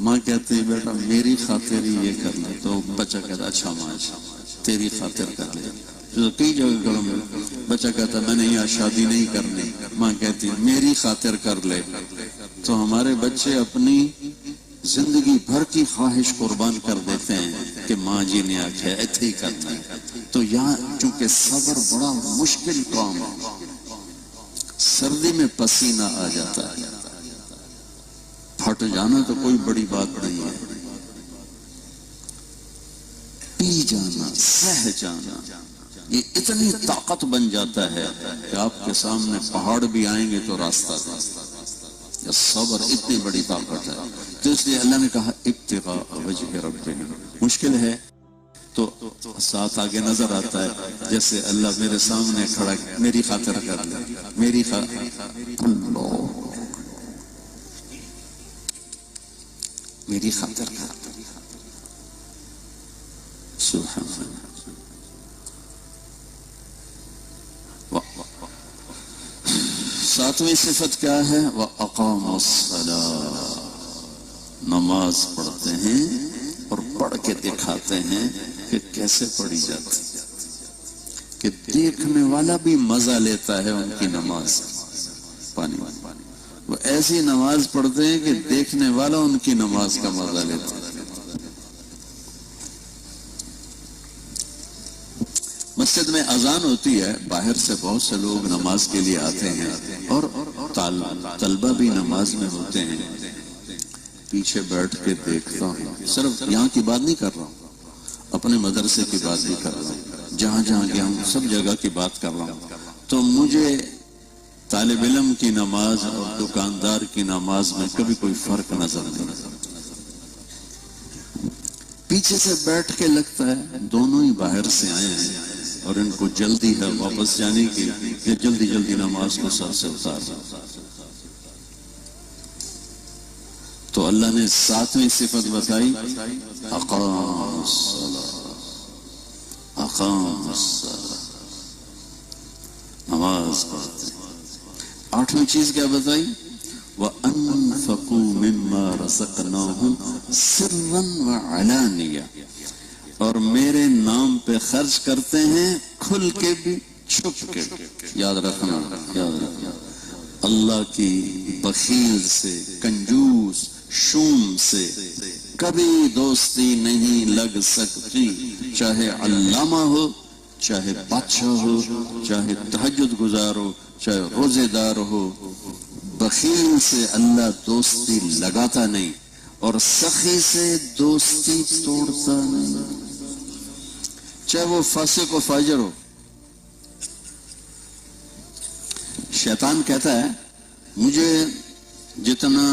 ماں کہتی ہے بیٹا میری خاطر ہی یہ کر لے، تو بچہ کہتا اچھا ماں تیری خاطر کر لے. جو کئی جگہ گھروں میں بچہ کہتا میں نے یہاں شادی نہیں کرنی، ماں کہتی میری خاطر کر لے. تو ہمارے بچے اپنی زندگی بھر کی خواہش قربان کر دیتے ہیں کہ ماں جی نے آکھے ایتھے ہی کرنا ہے. تو یہاں چونکہ صبر بڑا مشکل کام ہے، سردی میں پسینہ آ جاتا ہے، پھٹ جانا تو کوئی بڑی بات نہیں ہے، پی جانا، سہ جانا، یہ اتنی طاقت بن جاتا ہے کہ آپ کے سامنے پہاڑ بھی آئیں گے تو راستہ دیں. یہ صبر اتنی بڑی طاقت ہے. تو اس لیے اللہ نے کہا ابتغاء وجہ ربہ. مشکل ہے تو ساتھ آگے نظر آتا ہے جیسے اللہ میرے سامنے کھڑا میری خاطر کر لے، میری خاطر، میری خاطر کر لے. سبحان اللہ. ساتویں صفت کیا ہے؟ وَأَقَامُوا الصَّلَاةَ، نماز پڑھتے ہیں اور پڑھ کے دکھاتے ہیں کہ کیسے پڑھی جاتی، کہ دیکھنے والا بھی مزہ لیتا ہے ان کی نماز. پانی وہ ایسی نماز پڑھتے ہیں کہ دیکھنے والا ان کی نماز کا مزہ لیتا ہے. مسجد میں اذان ہوتی ہے، باہر سے بہت سے لوگ نماز کے لیے آتے ہیں اور طلبہ بھی نماز میں ہوتے ہیں. پیچھے بیٹھ کے دیکھتا ہوں، صرف یہاں کی بات نہیں کر رہا ہوں، اپنے مدرسے کی بات بھی کر رہا ہوں، جہاں جہاں گیا ہوں سب جگہ کی بات کر رہا ہوں. تو مجھے طالب علم کی نماز اور دکاندار کی نماز میں کبھی کوئی فرق نظر نہیں. پیچھے سے بیٹھ کے لگتا ہے دونوں ہی باہر سے آئے ہیں اور ان کو جلدی ہے واپس جانے کی، کہ جلدی جلدی نماز کو سر سے اتار. تو اللہ نے ساتویں صفت بتائی اقام الصلاۃ، اقام الصلاۃ، نماز پڑھتے. آٹھویں چیز کیا بتائی؟ وَأَنفَقُوا مِمَّا رَزَقْنَاهُمْ سِرًّا وَعَلَانِيَةً، اور میرے نام پہ خرچ کرتے ہیں کھل کے بھی چھپ کے بھی. یاد رکھنا، یاد رکھنا. اللہ کی بخیل سے، کنجوس، شوم سے کبھی دوستی نہیں لگ سکتی، چاہے علامہ ہو، چاہے بادشاہ ہو، چاہے تہجد گزار ہو، چاہے روزے دار ہو، بخیل سے اللہ دوستی لگاتا نہیں، اور سخی سے دوستی توڑتا نہیں، چاہے وہ فاسق و فاجر ہو۔ شیطان کہتا ہے مجھے جتنا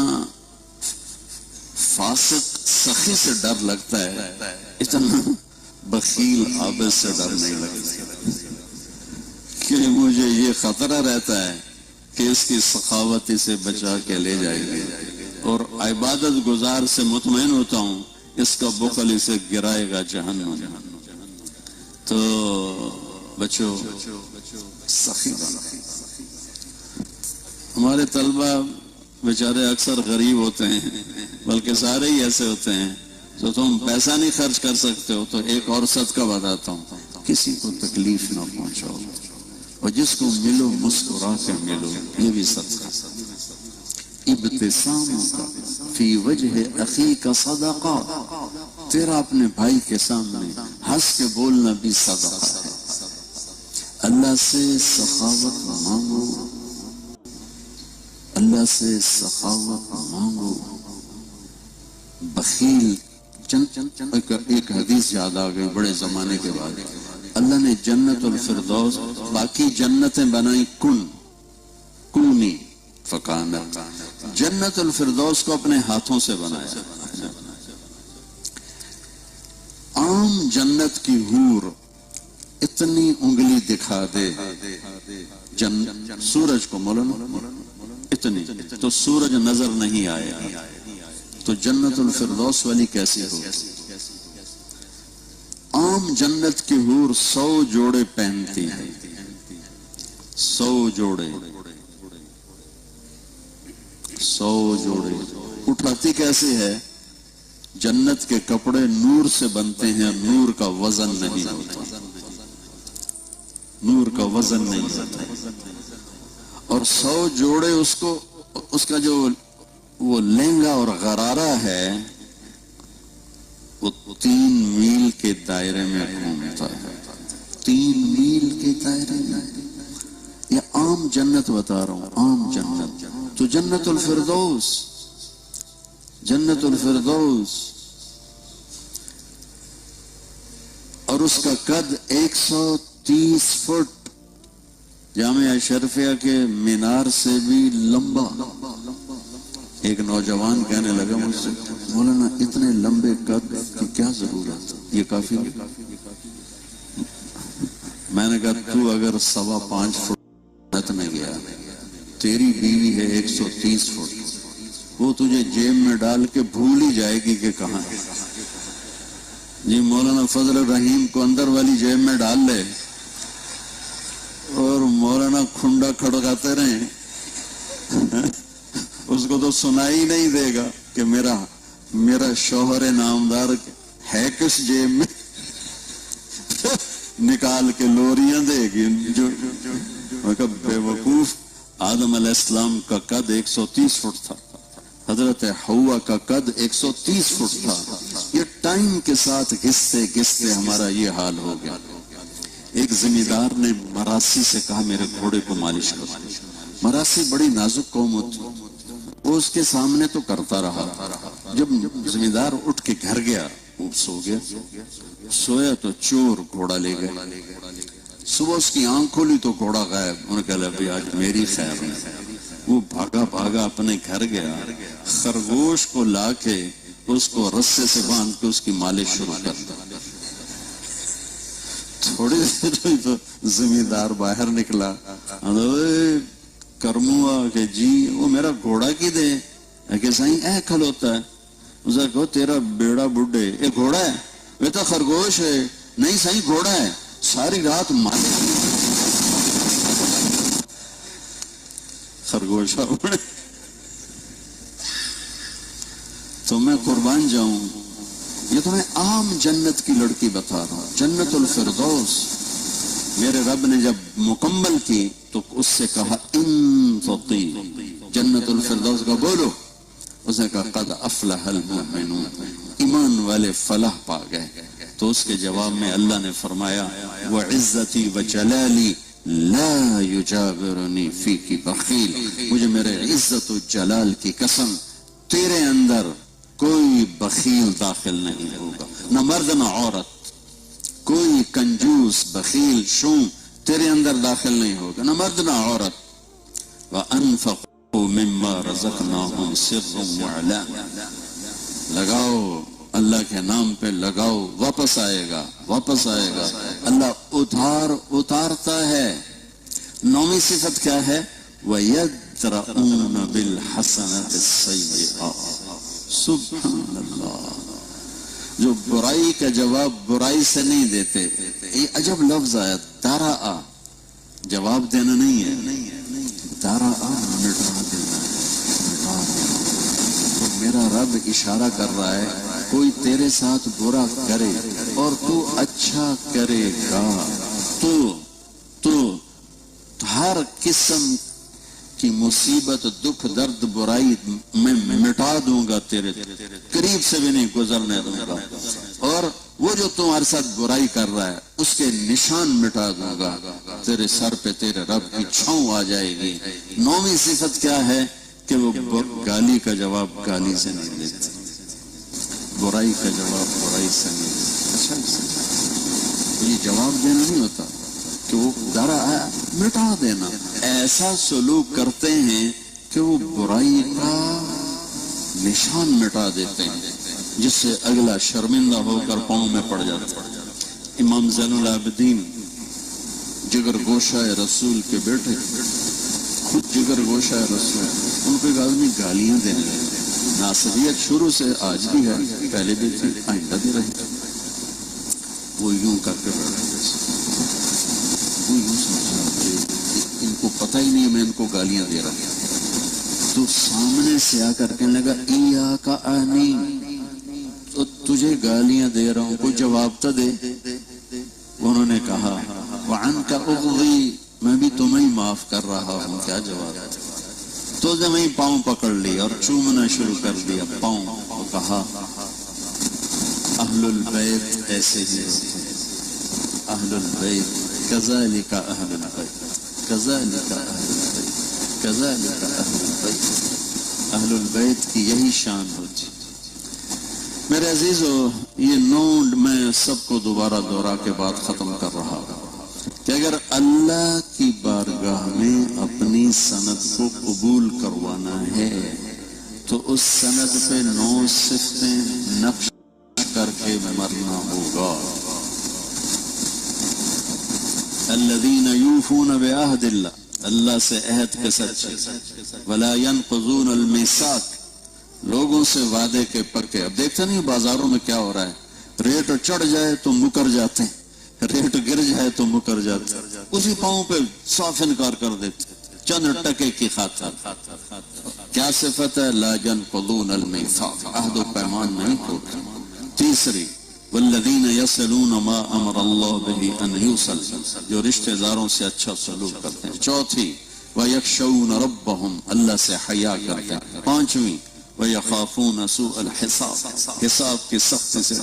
فاسق سخی سے ڈر لگتا ہے اتنا بخیل عابد سے ڈر نہیں لگتا، کہ مجھے یہ خطرہ رہتا ہے کہ اس کی سخاوت اسے بچا کے لے جائے گی، اور عبادت گزار سے مطمئن ہوتا ہوں اس کا بخل اسے گرائے گا جہنم۔ تو بچو سخی بنو۔ ہمارے طلبہ بیچارے اکثر غریب ہوتے ہیں، بلکہ سارے ہی ایسے ہوتے ہیں، تو تم پیسہ نہیں خرچ کر سکتے ہو تو ایک اور صدقہ بتاتا ہوں، کسی کو تکلیف نہ پہنچاؤ، اور جس کو ملو مسکرا کے ملو، یہ بھی صدقہ۔ ابتسام کا فی وجہ اخی کا صدقہ، تیرا اپنے بھائی کے سامنے ہنس کے بولنا بھی صدقہ ہے۔ اللہ سے سخاوت مانگو، اللہ سے سخاوت مانگو۔ بخیل ایک حدیث یاد آ گئی بڑے زمانے کے بعد، اللہ نے جنت الفردوس، باقی جنتیں بنائی کونی فکانت، جنت الفردوس کو اپنے ہاتھوں سے بنایا۔ عام جنت کی حور اتنی انگلی دکھا دے سورج کو، مولانا اتنی تو سورج نظر نہیں آئے گا، تو جنت الفردوس والی کیسی ہو؟ عام جنت کی حور 100 جوڑے پہنتی ہیں، 100 جوڑے، 100 جوڑے اٹھاتی کیسے ہے؟ جنت کے کپڑے نور سے بنتے ہیں، نور کا وزن نہیں ہوتا، نور کا وزن نہیں ہوتا، اور 100 جوڑے اس کا جو وہ لہنگا اور غرارہ ہے وہ 3 میل کے دائرے میں گھومتا ہے، 3 میل کے دائرے میں۔ یہ عام جنت بتا رہا ہوں، عام جنت۔ تو جنت الفردوس، جنت الفردوس، اور اس کا قد 130 فٹ، جامعہ اشرفیہ کے مینار سے بھی لمبا۔ ایک نوجوان کہنے لگا مجھ سے، مولانا اتنے لمبے قد کی کیا ضرورت، یہ کافی ہے؟ میں نے کہا تو اگر 5.25 فٹ میں گیا، تیری بیوی ہے 130 فٹ، وہ تجھے جیب میں ڈال کے بھول ہی جائے گی کہ کہاں ہے۔ جی مولانا فضل الرحیم کو اندر والی جیب میں ڈال لے اور مولانا کھنڈا کھڑکاتے رہیں، اس کو تو سنائی نہیں دے گا کہ میرا شوہر نامدار ہے کس جیب میں، نکال کے لوریاں دے گی۔ جو بے وقوف، آدم علیہ السلام کا قد 130 فٹ تھا، حضرت حوا کا قد 130 فٹ تھا۔ یہ ٹائم کے ساتھ گھستے گھستے ہمارا یہ حال ہو گیا۔ ایک زمیندار نے مراسی سے کہا میرے گھوڑے کو مالش کرو۔ مراسی بڑی نازک قوم ہوتی، وہ اس کے سامنے تو کرتا رہا، جب زمیندار اٹھ کے گھر گیا وہ سو گیا، سویا تو چور گھوڑا لے گئے، صبح اس کی آنکھ کھولی تو گھوڑا غائب، انہوں نے کہا ابھی آج میری خیر نہیں۔ وہ بھاگا بھاگا اپنے گھر گیا، خرگوش کو لا کے اس کو رسے سے باندھ کے اس کی مالش شروع کر دی۔ تھوڑی دیر تو زمیندار باہر نکلا، کرموا کہ جی وہ میرا گھوڑا کی دے کہ سائیں اے کھلوتا ہے، اسے کہو تیرا بیڑا بڈھے، یہ گھوڑا ہے؟ وہ تو خرگوش ہے۔ نہیں سائیں گھوڑا ہے، ساری رات مالش خرگوش۔ تو میں قربان جاؤں، یہ تو میں عام جنت کی لڑکی بتا رہا ہوں، جنت الفردوس، میرے رب نے جب مکمل کی تو اس سے کہا انفقی، جنت الفردوس کا بولو. اس نے کہا قد افلح المؤمنون، ایمان والے فلاح پا گئے. تو اس کے جواب میں اللہ نے فرمایا وعزتی وجلالی لا یجاورنی فیکی بخیل، مجھے میرے عزت و جلال کی قسم تیرے اندر کوئی بخیل داخل نہیں ہوگا، نہ مرد نہ عورت، کوئی کنجوس بخیل شوم تیرے اندر داخل نہیں ہوگا، نہ مرد نہ عورت. وَأَنفَقُوا مِمَّا رَزَقْنَاهُمْ سِرًّا وَعَلَانِيَةً، لگاؤ اللہ کے نام پہ لگاؤ، واپس آئے گا، واپس آئے گا. اللہ اتارتا ہے. نویں صفت کیا ہے؟ وَيَدْرَؤُونَ بِالْحَسَنَةِ السَّيِّئَةِ. سبحان اللہ، جو برائی کا جواب برائی سے نہیں دیتے. یہ عجب لفظ آیا، دارا، جواب دینا نہیں ہے، دارا مٹا دینا، مٹا دینا. تو میرا رب اشارہ کر رہا ہے کوئی تیرے ساتھ برا کرے اور تو اچھا کرے گا تو ہر قسم کی مصیبت، دکھ، درد، برائی میں مٹا دوں گا، تیرے قریب سے بھی نہیں گزرنے دوں گا. اور وہ جو تمہارے ساتھ برائی کر رہا ہے اس کے نشان مٹا دوں گا. تیرے سر پہ تیرے رب کی چھاؤں آ جائے گی. نویں صفت کیا ہے کہ وہ گالی کا جواب گالی سے نہیں دیتے، برائی کا جواب برائی سے نہیں دیتے. اچھا، یہ جواب دینا نہیں ہوتا کہ وہ ذرا مٹا دینا. ایسا سلوک کرتے ہیں کہ وہ برائی کا نشان مٹا دیتے ہیں جس سے اگلا شرمندہ ہو کر پاؤں میں پڑ جاتا ہے. امام زین العابدین جگر گوشہ رسول کے بیٹے، خود جگر گوشہ رسول، ان کو ایک آدمی گالیاں دینے لگے. ناصریت شروع سے آج بھی ہے، پہلے بھی تھی، آئندہ بھی رہے. وہ یوں کر کے بیٹھے، وہ یوں سمجھا ان کو پتہ ہی نہیں میں ان کو گالیاں دے رہا ہوں. تو سامنے سے آ کر کہنے لگا ایاک انی، تو تجھے گالیاں دے رہا ہوں، کوئی جواب تو دے. انہوں نے کہا وعنک اغضی، میں بھی تمہیں معاف کر رہا ہوں، کیا جواب. تو جب میں پاؤں پکڑ لی اور چومنا شروع کر دیا پاؤں. وہ کہا اہل البیت ایسے ہی ہوتے ہیں، اہل البیت کذالک اہل البیت، کذالک اہل البیت، کذالک اہل البیت. اہل البیت کی یہی شان ہوتی. میرے عزیزو، یہ نوٹ میں سب کو دوبارہ دہرا کے بعد ختم کر رہا ہوں کہ اگر اللہ کی بارگاہ میں اپنی سند کو قبول کروانا ہے تو اس سند پہ 9 صفتیں نقش کر کے مرنا ہوگا. الذین یوفون بعہد اللہ، اللہ سے عہد کے سچے، ولا ينقضون المیثاق، لوگوں سے وعدے کے پکے. اب دیکھتے نہیں بازاروں میں کیا ہو رہا ہے، ریٹ چڑھ جائے تو مکر جاتے ہیں، ریٹ گر جائے تو مکر جاتے ہیں، اسی پاؤں پہ صاف انکار کر دیتے چند ٹکے کی خاطر. کیا صفت ہے؟ لا ينقضون المیثاق، عہد و پیمان نہیں توڑتے. تیسری والذین یصلون ما امر اللہ بہ ان یوصل، جو رشتہ داروں سے اچھا سلوک کرتے ہیں. چوتھی ویخشون ربہم، اللہ سے حیا کرتے ہیں. پانچویں ویخافون سوء الحساب، حساب کی سختی سے.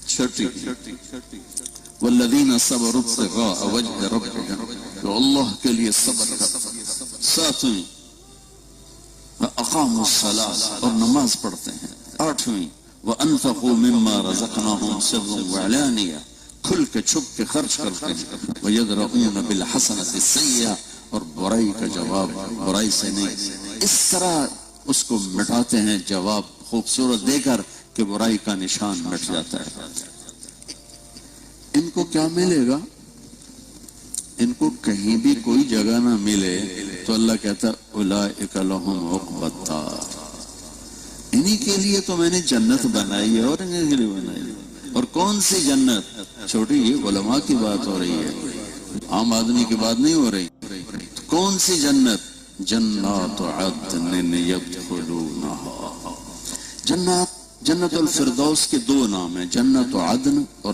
چھٹی والذین صبروا ابتغاء وجہ ربہم، جو اللہ کے لیے صبر کرتے ہیں. ساتویں اقاموا الصلاۃ، اور نماز پڑھتے ہیں. آٹھویں وانفقوا مما رزقناہم سرا وعلانیہ، کھل کے چھپ کے خرچ کرتے ہیں. ویدرؤون بالحسنۃ السیئہ، اور برائی کا جواب برائی سے نہیں. اس طرح اس کو مٹاتے ہیں جواب خوبصورت دے کر کہ برائی کا نشان مٹ جاتا ہے. ان کو کیا ملے گا؟ ان کو کہیں بھی کوئی جگہ نہ ملے تو اللہ کہتا اولئک لہم عقبی الدار، انہی کے لیے تو میں نے جنت بنائی ہے اور انہی کے لیے بنائی ہے. اور کون سی جنت؟ چھوٹی یہ علماء کی بات ہو رہی ہے، عام آدمی کی بات نہیں ہو رہی. کون سی جنت؟ جنات عدن یدخلونہا. جنت الفردوس کے 2 نام ہیں، جنت عدن اور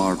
8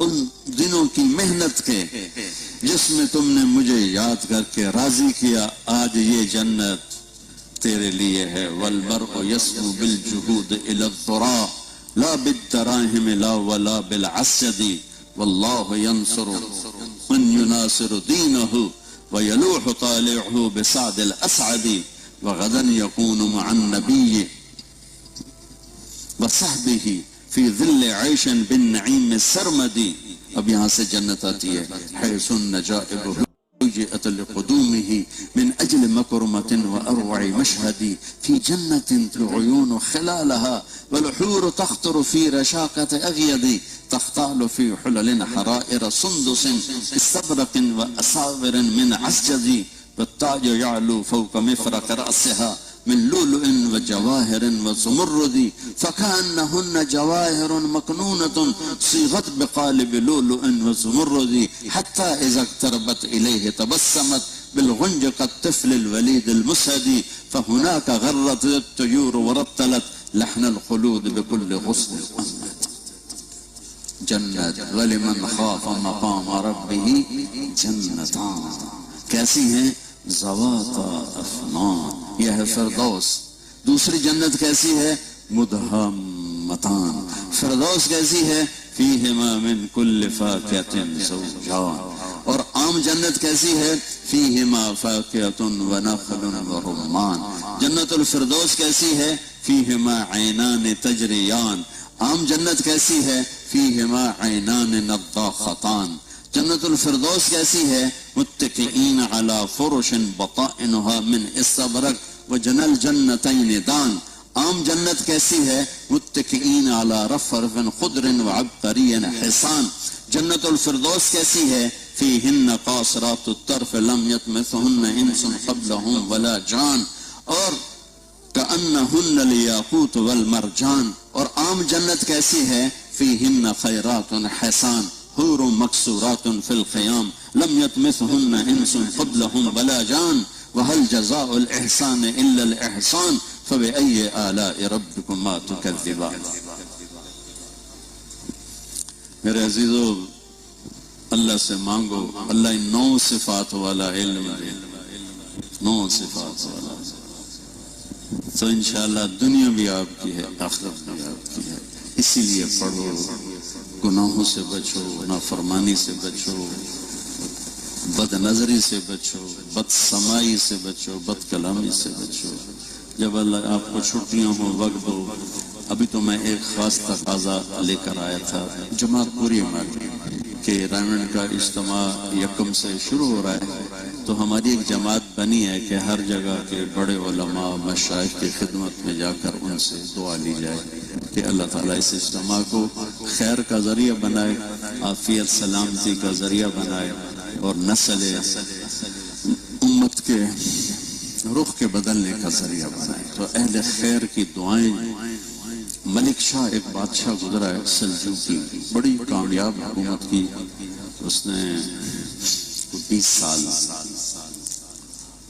ان دنوں کی محنت کے جس میں تم نے مجھے یاد کر کے راضی کیا. آج یہ جنت تیرے لیے ہے. والمرء يسمو بالجهود الى الضراء لا بالدراهم لا ولا بالعسد والله ينصر من يناصر دينه ويلوح طالعه بسعد الأسعد وغدا يكون مع النبي وصحبه في ظل عيش بالنعيم السرمدي. اب یہاں سے جنت آتی ہے. حيث النجائب جئت لقدومه من أجل مكرمة وأروع مشهد في جنة العيون خلالها والحور تخطر في رشاقة أغيد تختال في حلل حرائر سندس استبرق وأساور من عسجد والتاج يعلو فوق مفرق رأسها من لؤلؤ وجواهر وزمرد فكأنهن جواهر مكنونة صيغت بقالب لؤلؤ وزمرد حتى إذا اقتربت إليه تبسمت بالغنج كالطفل الوليد المسهد فهناك غرت الطيور ورتلت لحن الخلود بكل غصن أمد. جنت ولمن خاف مقام ربه جنتان. کیسی ہیں؟ ذواتا افنان. یہ ہے فردوس. دوسری جنت کیسی ہے؟ مدہمتان. فردوس کیسی ہے؟ فیہما من کل فاکہۃ زوجان. اور عام جنت کیسی ہے؟ فیہما فاکہۃ ونخل ورمان. جنت الفردوس کیسی ہے؟ فیہما عینان تجریان. عام جنت کیسی ہے؟ فیہما عینان نضاختان. جنت الفردوس کیسی ہے؟ متکئین علی فرش بطائنها من استبرق وجنى الجنتین دان. عام جنت کیسی ہے؟ متکئین علی رفرف خضر وعبقری حسان. جنت الفردوس کیسی ہے؟ فیہن قاصرات الطرف لم یطمثہن انس قبلہم ولا جان. اور کأنہن الیاقوت والمرجان. اور عام جنت کیسی ہے؟ فیہن خیرات حسان حور مکسورات فی الخیام لم یطمثہن انس قبلہم ولا جان. وهل جزاء الإحسان إلا الإحسان فبأي آلاء ربكما تكذبان. میرے عزیزو، اللہ سے مانگو اللہ ان 9 صفات والا علم دے. 9 صفات والا تو انشاءاللہ دنیا بھی آپ کی ہے، آخرت بھی آپ کی ہے. اسی لیے پڑھو، گناہوں سے بچو، نافرمانی سے بچو، بد نظری سے بچو، بد سمائی سے بچو، بد کلامی سے بچو. جب اللہ آپ کو چھٹیاں ہوں وقت ہو. ابھی تو میں ایک خاص تقاضا لے کر آیا تھا. جماعت پوری ہماری کہ رائمنڈ کا اجتماع 1 سے شروع ہو رہا ہے، تو ہماری ایک جماعت بنی ہے کہ ہر جگہ کے بڑے علماء مشائخ کی خدمت میں جا کر ان سے دعا لی جائے کہ اللہ تعالیٰ اس اجتماع کو خیر کا ذریعہ بنائے، عافیت سلامتی کا ذریعہ بنائے اور نسل امت کے رخ کے بدلنے کا ذریعہ بنائے. تو اہل خیر کی دعائیں. ملک شاہ ایک بادشاہ گزرا ہے سلجوقی، بڑی کامیاب حکومت کی. اس نے 20 سال.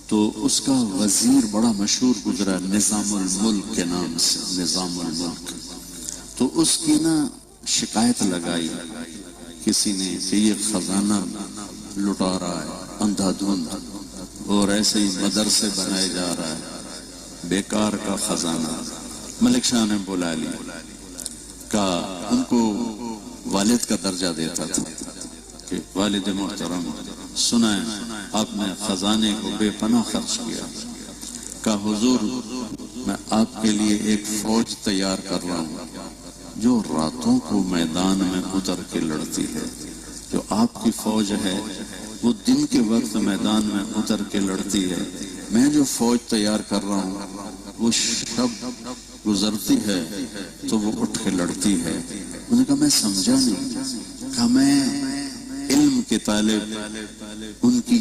تو اس کا وزیر بڑا مشہور گزرا نظام الملک کے نام سے. نظام الملک. تو اس کی نا شکایت لگائی کسی نے کہ یہ خزانہ لٹا رہا ہے اندھا دھند، اور ایسے ہی مدرسے بنائے جا رہا ہے، بیکار کا خزانہ. ملک شاہ نے بلا لی، کہا ان کو والد کا درجہ دیتا تھا کہ والد محترم سنائیں آپ نے خزانے کو بے پناہ خرچ کیا. کہا حضور میں آپ کے لیے ایک فوج تیار کر رہا ہوں جو راتوں کو میدان میں اتر کے لڑتی ہے. جو آپ کی فوج ہے وہ دن کے وقت میدان میں اتر کے لڑتی ہے. میں جو فوج تیار کر رہا ہوں وہ شب گزرتی ہے تو وہ اٹھ کے لڑتی ہے. میں نے کہا میں سمجھا نہیں. کہا میں علم کے طالب ان کی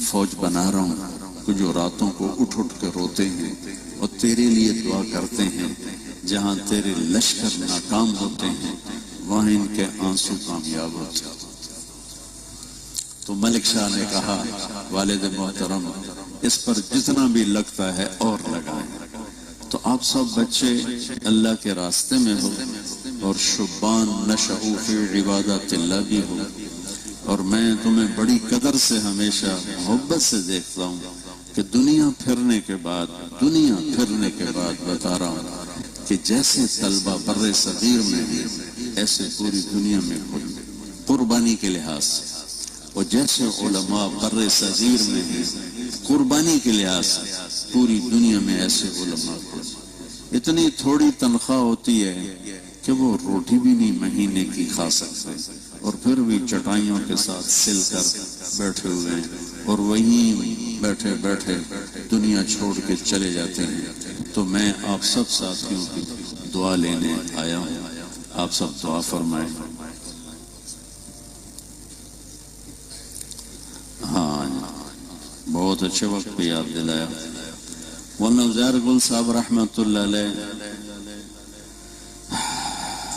فوج بنا رہا ہوں جو راتوں کو اٹھ اٹھ کے روتے ہیں اور تیرے لیے دعا کرتے ہیں. جہاں تیرے لشکر ناکام ہوتے ہیں وہاں ان کے آنسو کامیاب ہوتے ہیں. تو ملک شاہ نے کہا والد محترم اس پر جتنا بھی لگتا ہے اور لگائیں. تو آپ سب بچے اللہ کے راستے میں ہو اور شبان نشأوا فی عبادات اللہ بھی ہو، اور میں تمہیں بڑی قدر سے ہمیشہ محبت سے دیکھتا ہوں کہ دنیا پھرنے کے بعد بتا رہا ہوں کہ جیسے طلبہ بر صغیر میں ہیں ایسے پوری دنیا میں قربانی کے لحاظ سے، اور جیسے علماء بر صغیر میں ہیں قربانی کے لحاظ سے، پوری دنیا میں ایسے علماء کو اتنی تھوڑی تنخواہ ہوتی ہے کہ وہ روٹی بھی نہیں مہینے کی کھا سکتے، اور پھر بھی چٹائیوں کے ساتھ سل کر بیٹھے ہوئے ہیں، اور وہیں بیٹھے بیٹھے دنیا چھوڑ کے چلے جاتے ہیں۔ تو میں آپ سب ساتھیوں کی دعا لینے آیا ہوں، آپ سب دعا فرمائیں۔ ہاں بہت اچھے وقت پہ یاد دلایا۔ مولانا عزیر گل صاحب رحمۃ اللہ علیہ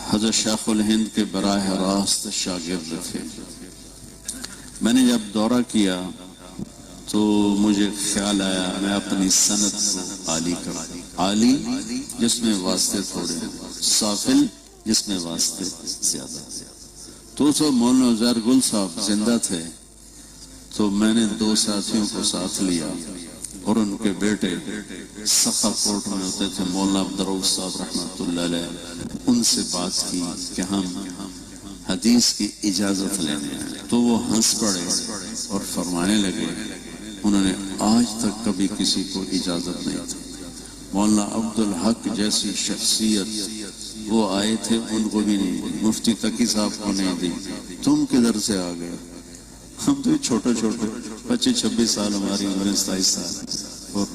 حضرت شیخ الہند کے براہ راست شاگرد تھے۔ میں نے جب دورہ کیا تو مجھے خیال آیا میں اپنی سند کو عالی کروں، عالی جس میں واسطے تھوڑے، سافل جس میں واسطے زیادہ۔ تو مولانا عزیر گل صاحب زندہ تھے، تو میں نے 2 ساتھیوں کو ساتھ لیا، اور ان کے بیٹے سخا کوٹ میں ہوتے تھے مولانا عبدالرؤف صاحب رحمۃ اللہ علیہ، ان سے بات کی کہ ہم حدیث کی اجازت لینے ہیں، تو وہ ہنس پڑے اور فرمانے لگے انہوں نے آج تک کبھی کسی کو اجازت نہیں دی۔ مولانا عبدالحق جیسی شخصیت وہ آئے تھے، ان کو بھی نہیں دی، مفتی تقی صاحب کو نہیں دی، تم کدھر سے آ گئے؟ ہم تو چھوٹے 25-26 سال، ہماری عمر 27 سال، اور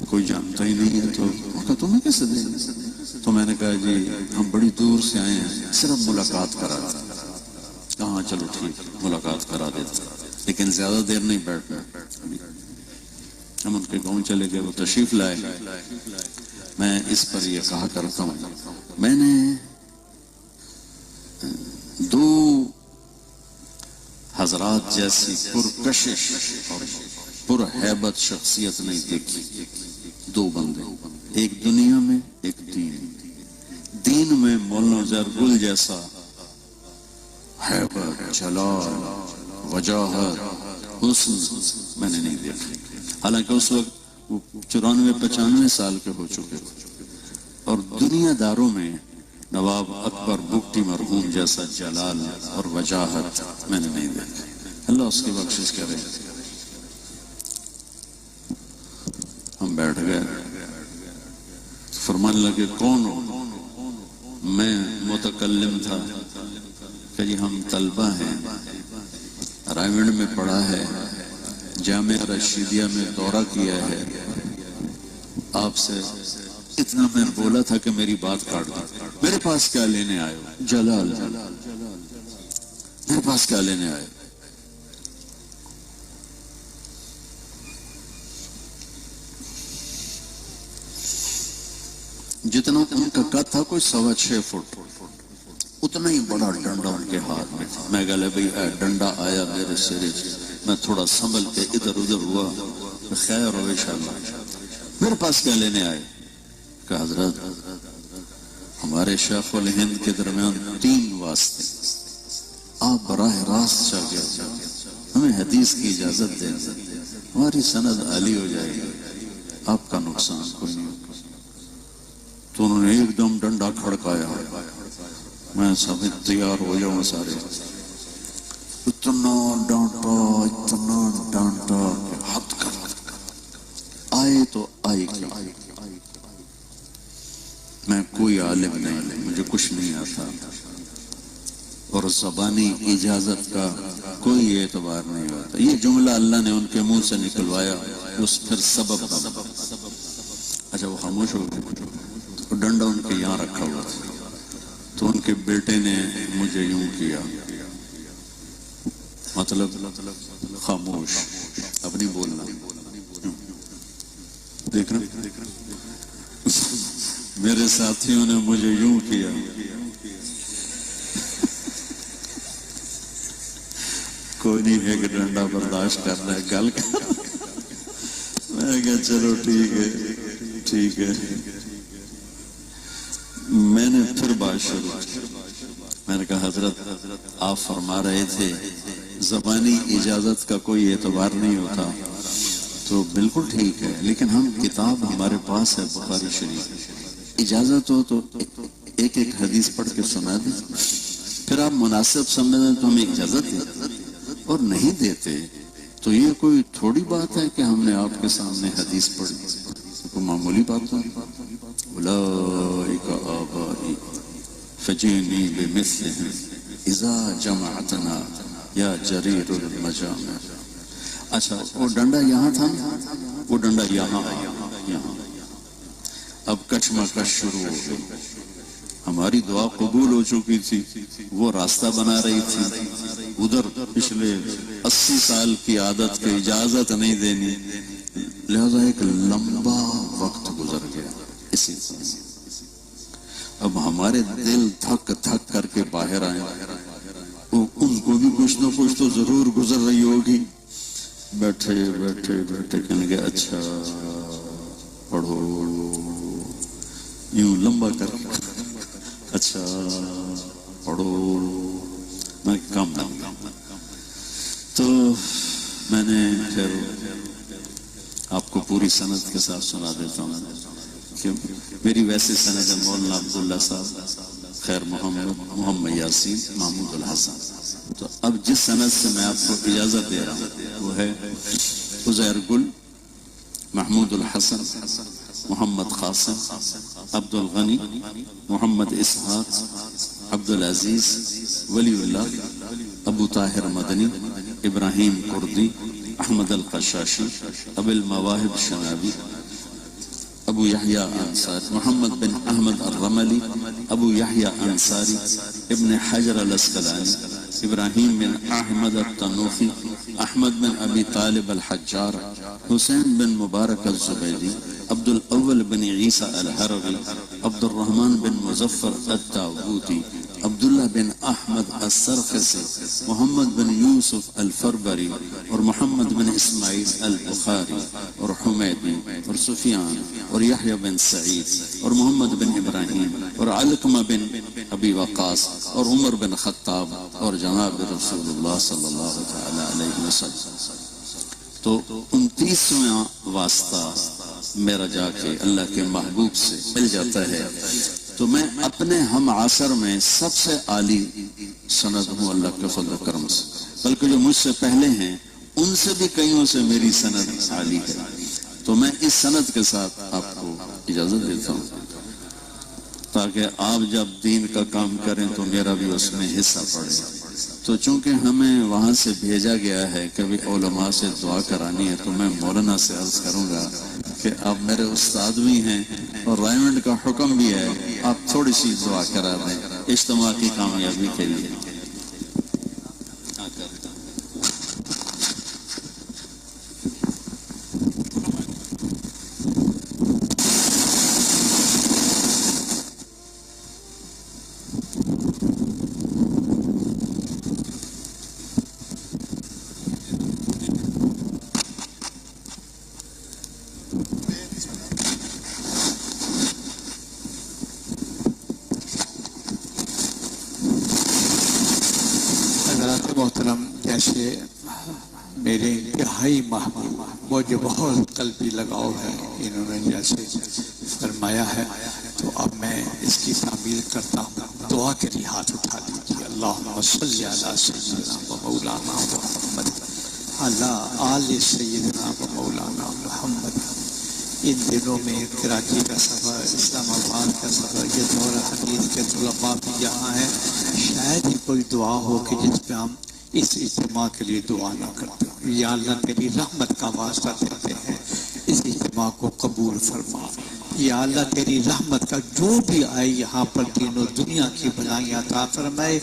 کوئی جانتا ہی نہیں ہے، تو تمہیں کیسے دیں؟ تو میں نے کہا جی ہم بڑی دور سے آئے ہیں، صرف ملاقات کرا دیں۔ کہاں چلو ٹھیک ملاقات کرا دیتے، لیکن زیادہ دیر نہیں بیٹھنا۔ ہم ان کے گاؤں چلے گئے، وہ تشریف لائے۔ میں اس پر یہ کہا کرتا ہوں، میں نے 2 حضرات جیسی پرکشش اور پرہیبت شخصیت نہیں دیکھی۔ 2 بندے، ایک دنیا میں ایک دین میں مولانا عزیر گل جیسا ہیبت، جلال، وجاہت، حسن میں نے نہیں دیکھا۔ حالانکہ اس وقت وہ 94-95 سال کے ہو چکے، اور دنیا داروں میں نواب اکبر بگٹی مرحوم جیسا جلال اور وجاہت میں نے نہیں دیکھا۔ اللہ اس کی بخشش کرے۔ ہم بیٹھ گئے، فرمانے لگے کون ہو؟ میں متکلم تھا کہ جی ہم طلبہ ہیں، رائمنڈ میں پڑھا ہے، جامعہ رشیدیہ میں دورہ کیا ہے، آپ سے اتنا میں بولا تھا کہ میری بات کاٹ دی۔ میرے پاس کیا لینے آئے ہو؟ جلال، میرے پاس کیا لینے آئے؟ جتنا ان کا قد تھا کوئی 6.25 فٹ، اتنا ہی بڑا ڈنڈا ان کے ہاتھ میں تھا۔ میں کہا بھئی ڈنڈا آیا میرے سرے، میں تھوڑا سنبھل کے ادھر ادھر ہوا، خیر ہو انشاءاللہ۔ میرے پاس کیا لینے آئے؟ کہ حضرت ہمارے شیخ الہند کے درمیان 3 واسطے، آپ براہ راست شاگرد، ہمیں حدیث کی اجازت دیں، ہماری سند عالی ہو جائے گی، آپ کا نقصان کوئی نہیں ہوگا۔ تو انہوں نے ایک دم ڈنڈا کھڑکایا، میں سب تیار ہو جاؤں سارے، اتنا ڈانٹا کہ حد کر آئے تو آئے کیا؟ میں کوئی عالم نہیں، مجھے کچھ نہیں آتا، اور زبانی اجازت کا کوئی اعتبار نہیں ہوتا۔ یہ جملہ اللہ نے ان کے منہ سے نکلوایا، اس پھر سبب بنا۔ اچھا وہ خاموش ہو گئے، تو ڈنڈا ان کے یہاں رکھا ہوا تھا، تو ان کے بیٹے نے مجھے یوں کیا، مطلب خاموش، اب نہیں بولنا، دیکھ رہے میرے ساتھیوں نے مجھے یوں کیا، کوئی نہیں ہے کہ ڈنڈا برداشت کرنا ہے، گل میں کہا چلو ٹھیک ہے ٹھیک ہے۔ میں نے پھر بات شروع کی. میں نے کہا حضرت آپ فرما رہے تھے زبانی اجازت کا کوئی اعتبار نہیں ہوتا، تو بالکل ٹھیک ہے، لیکن ہم کتاب ہمارے پاس ہے بخاری شریف، اجازت ہو تو ایک ایک حدیث پڑھ کے سنا دیں، پھر آپ مناسب سمجھیں تو ہمیں اجازت دیں، اور نہیں دیتے تو یہ کوئی تھوڑی بات ہے کہ ہم نے آپ کے سامنے حدیث پڑھی، کوئی معمولی بات نہیں. اولئک آبائی فجئنی بمثلہم اذا جمعتنا یا جریر المجامع. اچھا وہ ڈنڈا یہاں تھا، وہ ڈنڈا یہاں یہاں. اب کشمکش شروع ہو گئی. ہماری دعا قبول ہو چکی تھی، وہ راستہ بنا رہی تھی، ادھر پچھلے 80 سال کی عادت کے اجازت نہیں دینی، لہذا ایک لمبا وقت گزر گیا. اسی اب ہمارے دل دھک دھک کر کے باہر آئے، ان کو بھی کچھ نہ کچھ تو ضرور گزر رہی ہوگی. بیٹھے بیٹھے بیٹھے کہنے گے اچھا پڑھو، یوں لمبا کر اچھا پڑھو. میں کام نہ تو میں نے پھر آپ کو پوری سند کے ساتھ سنا دیتا ہوں کہ میری ویسے سند ہے مولانا عبداللہ صاحب، خیر محمد یاسین، محمود الحسن. تو اب جس سند سے میں آپ کو اجازت دے رہا ہوں وہ ہے عزیر گل، محمود الحسن، محمد قاسم، عبد الغنی، محمد اسحاق، عبد العزیز، ولی اللہ، ابو طاہر مدنی، ابراہیم کردی، احمد القشاشی، ابو المواہب شنابی، ابو یحییٰ انصاری، محمد بن احمد الرملی، ابو یحییٰ انصاری، ابن حجر الاسقلانی، ابراہیم بن احمد التنوخی، احمد بن ابی طالب الحجار، حسین بن مبارک الزبیری، عبد الاول بن عیسیٰ الحروی، عبد الرحمن بن مظفر التاووتی، عبداللہ بن احمد السرخسی، محمد بن یوسف الفربری، اور محمد بن اسماعیل البخاری، اور حمیدی، اور سفیان، اور یحییٰ بن سعید، اور محمد بن ابراہیم، اور علقمہ بن ابی وقاص، اور عمر بن خطاب، اور جناب رسول اللہ صلی اللہ علیہ وسلم. تو 29واں واسطہ میرا جا کے اللہ کے محبوب سے مل جاتا ہے، تو میں اپنے ہم عصر میں سب سے عالی سند ہوں اللہ کے فضل و کرم سے، بلکہ جو مجھ سے پہلے ہیں ان سے بھی کئیوں سے میری سند عالی ہے. تو میں اس سند کے ساتھ آپ کو اجازت دیتا ہوں تاکہ آپ جب دین کا کام کریں تو میرا بھی اس میں حصہ پڑے. تو چونکہ ہمیں وہاں سے بھیجا گیا ہے کہ علماء سے دعا کرانی ہے، تو میں مولانا سے عرض کروں گا کہ آپ میرے استاد بھی ہیں اور رائمنڈ کا حکم بھی ہے، آپ تھوڑی سی دعا کرا دیں اجتماع کی کامیابی کے لیے. محترم، جیسے میرے انتہائی محبوب مجھے بہت قلبی لگاؤ ہے، انہوں نے جیسے فرمایا ہے، تو اب میں اس کی تعمیل کرتا ہوں. دعا کے لیے ہاتھ اٹھا لیجیے. اللہم صلی علی سیدنا و مولانا محمد علی آل سیدنا و مولانا محمد. ان دنوں میں کراچی کا سفر، اسلام آباد کا سفر، یہ دور حدیث کے طلباء بھی یہاں ہیں، شاید ہی کوئی دعا ہو کہ جس پہ ہم اس اجتماع کے لیے دعا نہ کرتے. یا اللہ تیری رحمت کا واسطہ دیتے ہیں، اس اجتماع کو قبول فرما. یا اللہ تیری رحمت کا جو بھی آئے یہاں پر دین و دنیا کی بھلائیاں عطا فرمائے.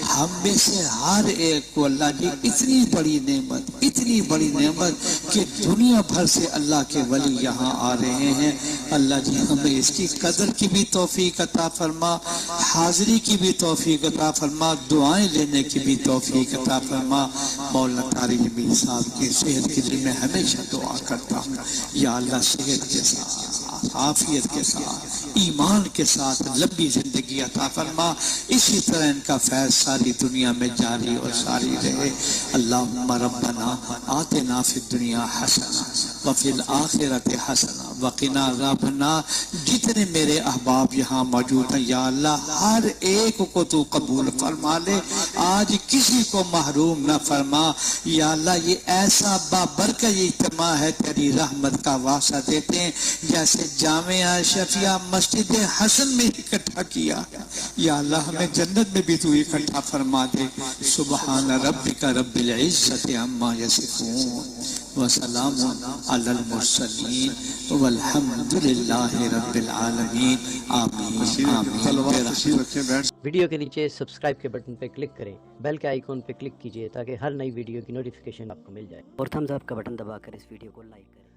ہم میں سے ہر ایک کو اللہ جی اتنی بڑی نعمت کہ دنیا بھر سے اللہ کے ولی یہاں آ رہے ہیں. اللہ جی ہمیں اس کی قدر کی بھی توفیق عطا فرما، حاضری کی بھی توفیق عطا فرما، دعائیں لینے کی بھی توفیق عطا فرما. مولانا طارق جمیل صاحب کی صحت کے لیے میں ہمیشہ دعا کرتا ہوں. یا اللہ صحت کے ساتھ ساتھ، عافیت کے ساتھ، ایمان کے ساتھ لمبی زندگی عطا فرما۔ اسی طرح ان کا فیض ساری دنیا میں جاری اور ساری رہے۔ اللہم ربنا آتنا فی الدنیا حسنہ وفی الآخرۃ حسنہ وقنا عذاب النار۔ جتنے میرے احباب یہاں موجود ہیں یا اللہ ہر ایک کو تو قبول فرما لے، آج کسی کو محروم نہ فرما یا اللہ۔ یہ ایسا بابرکت اجتماع ہے، تیری رحمت کا واسطہ دیتے ہیں، جیسے جامعہ شفیع مسجد حسن میں اکٹھا کیا یا اللہ ہمیں جنت میں بھی تو اکٹھا فرما دے۔ سبحان ربک رب العزت عما یصفون وسلام علی المرسلین والحمد للہ رب العالمین آمین آمین۔ ویڈیو کے نیچے سبسکرائب کے بٹن پہ کلک کریں، بیل کے آئیکن پہ کلک کیجئے تاکہ ہر نئی ویڈیو کی نوٹیفیکیشن آپ کو مل جائے، اور تھمز اپ کا بٹن دبا کر اس ویڈیو کو لائک کریں۔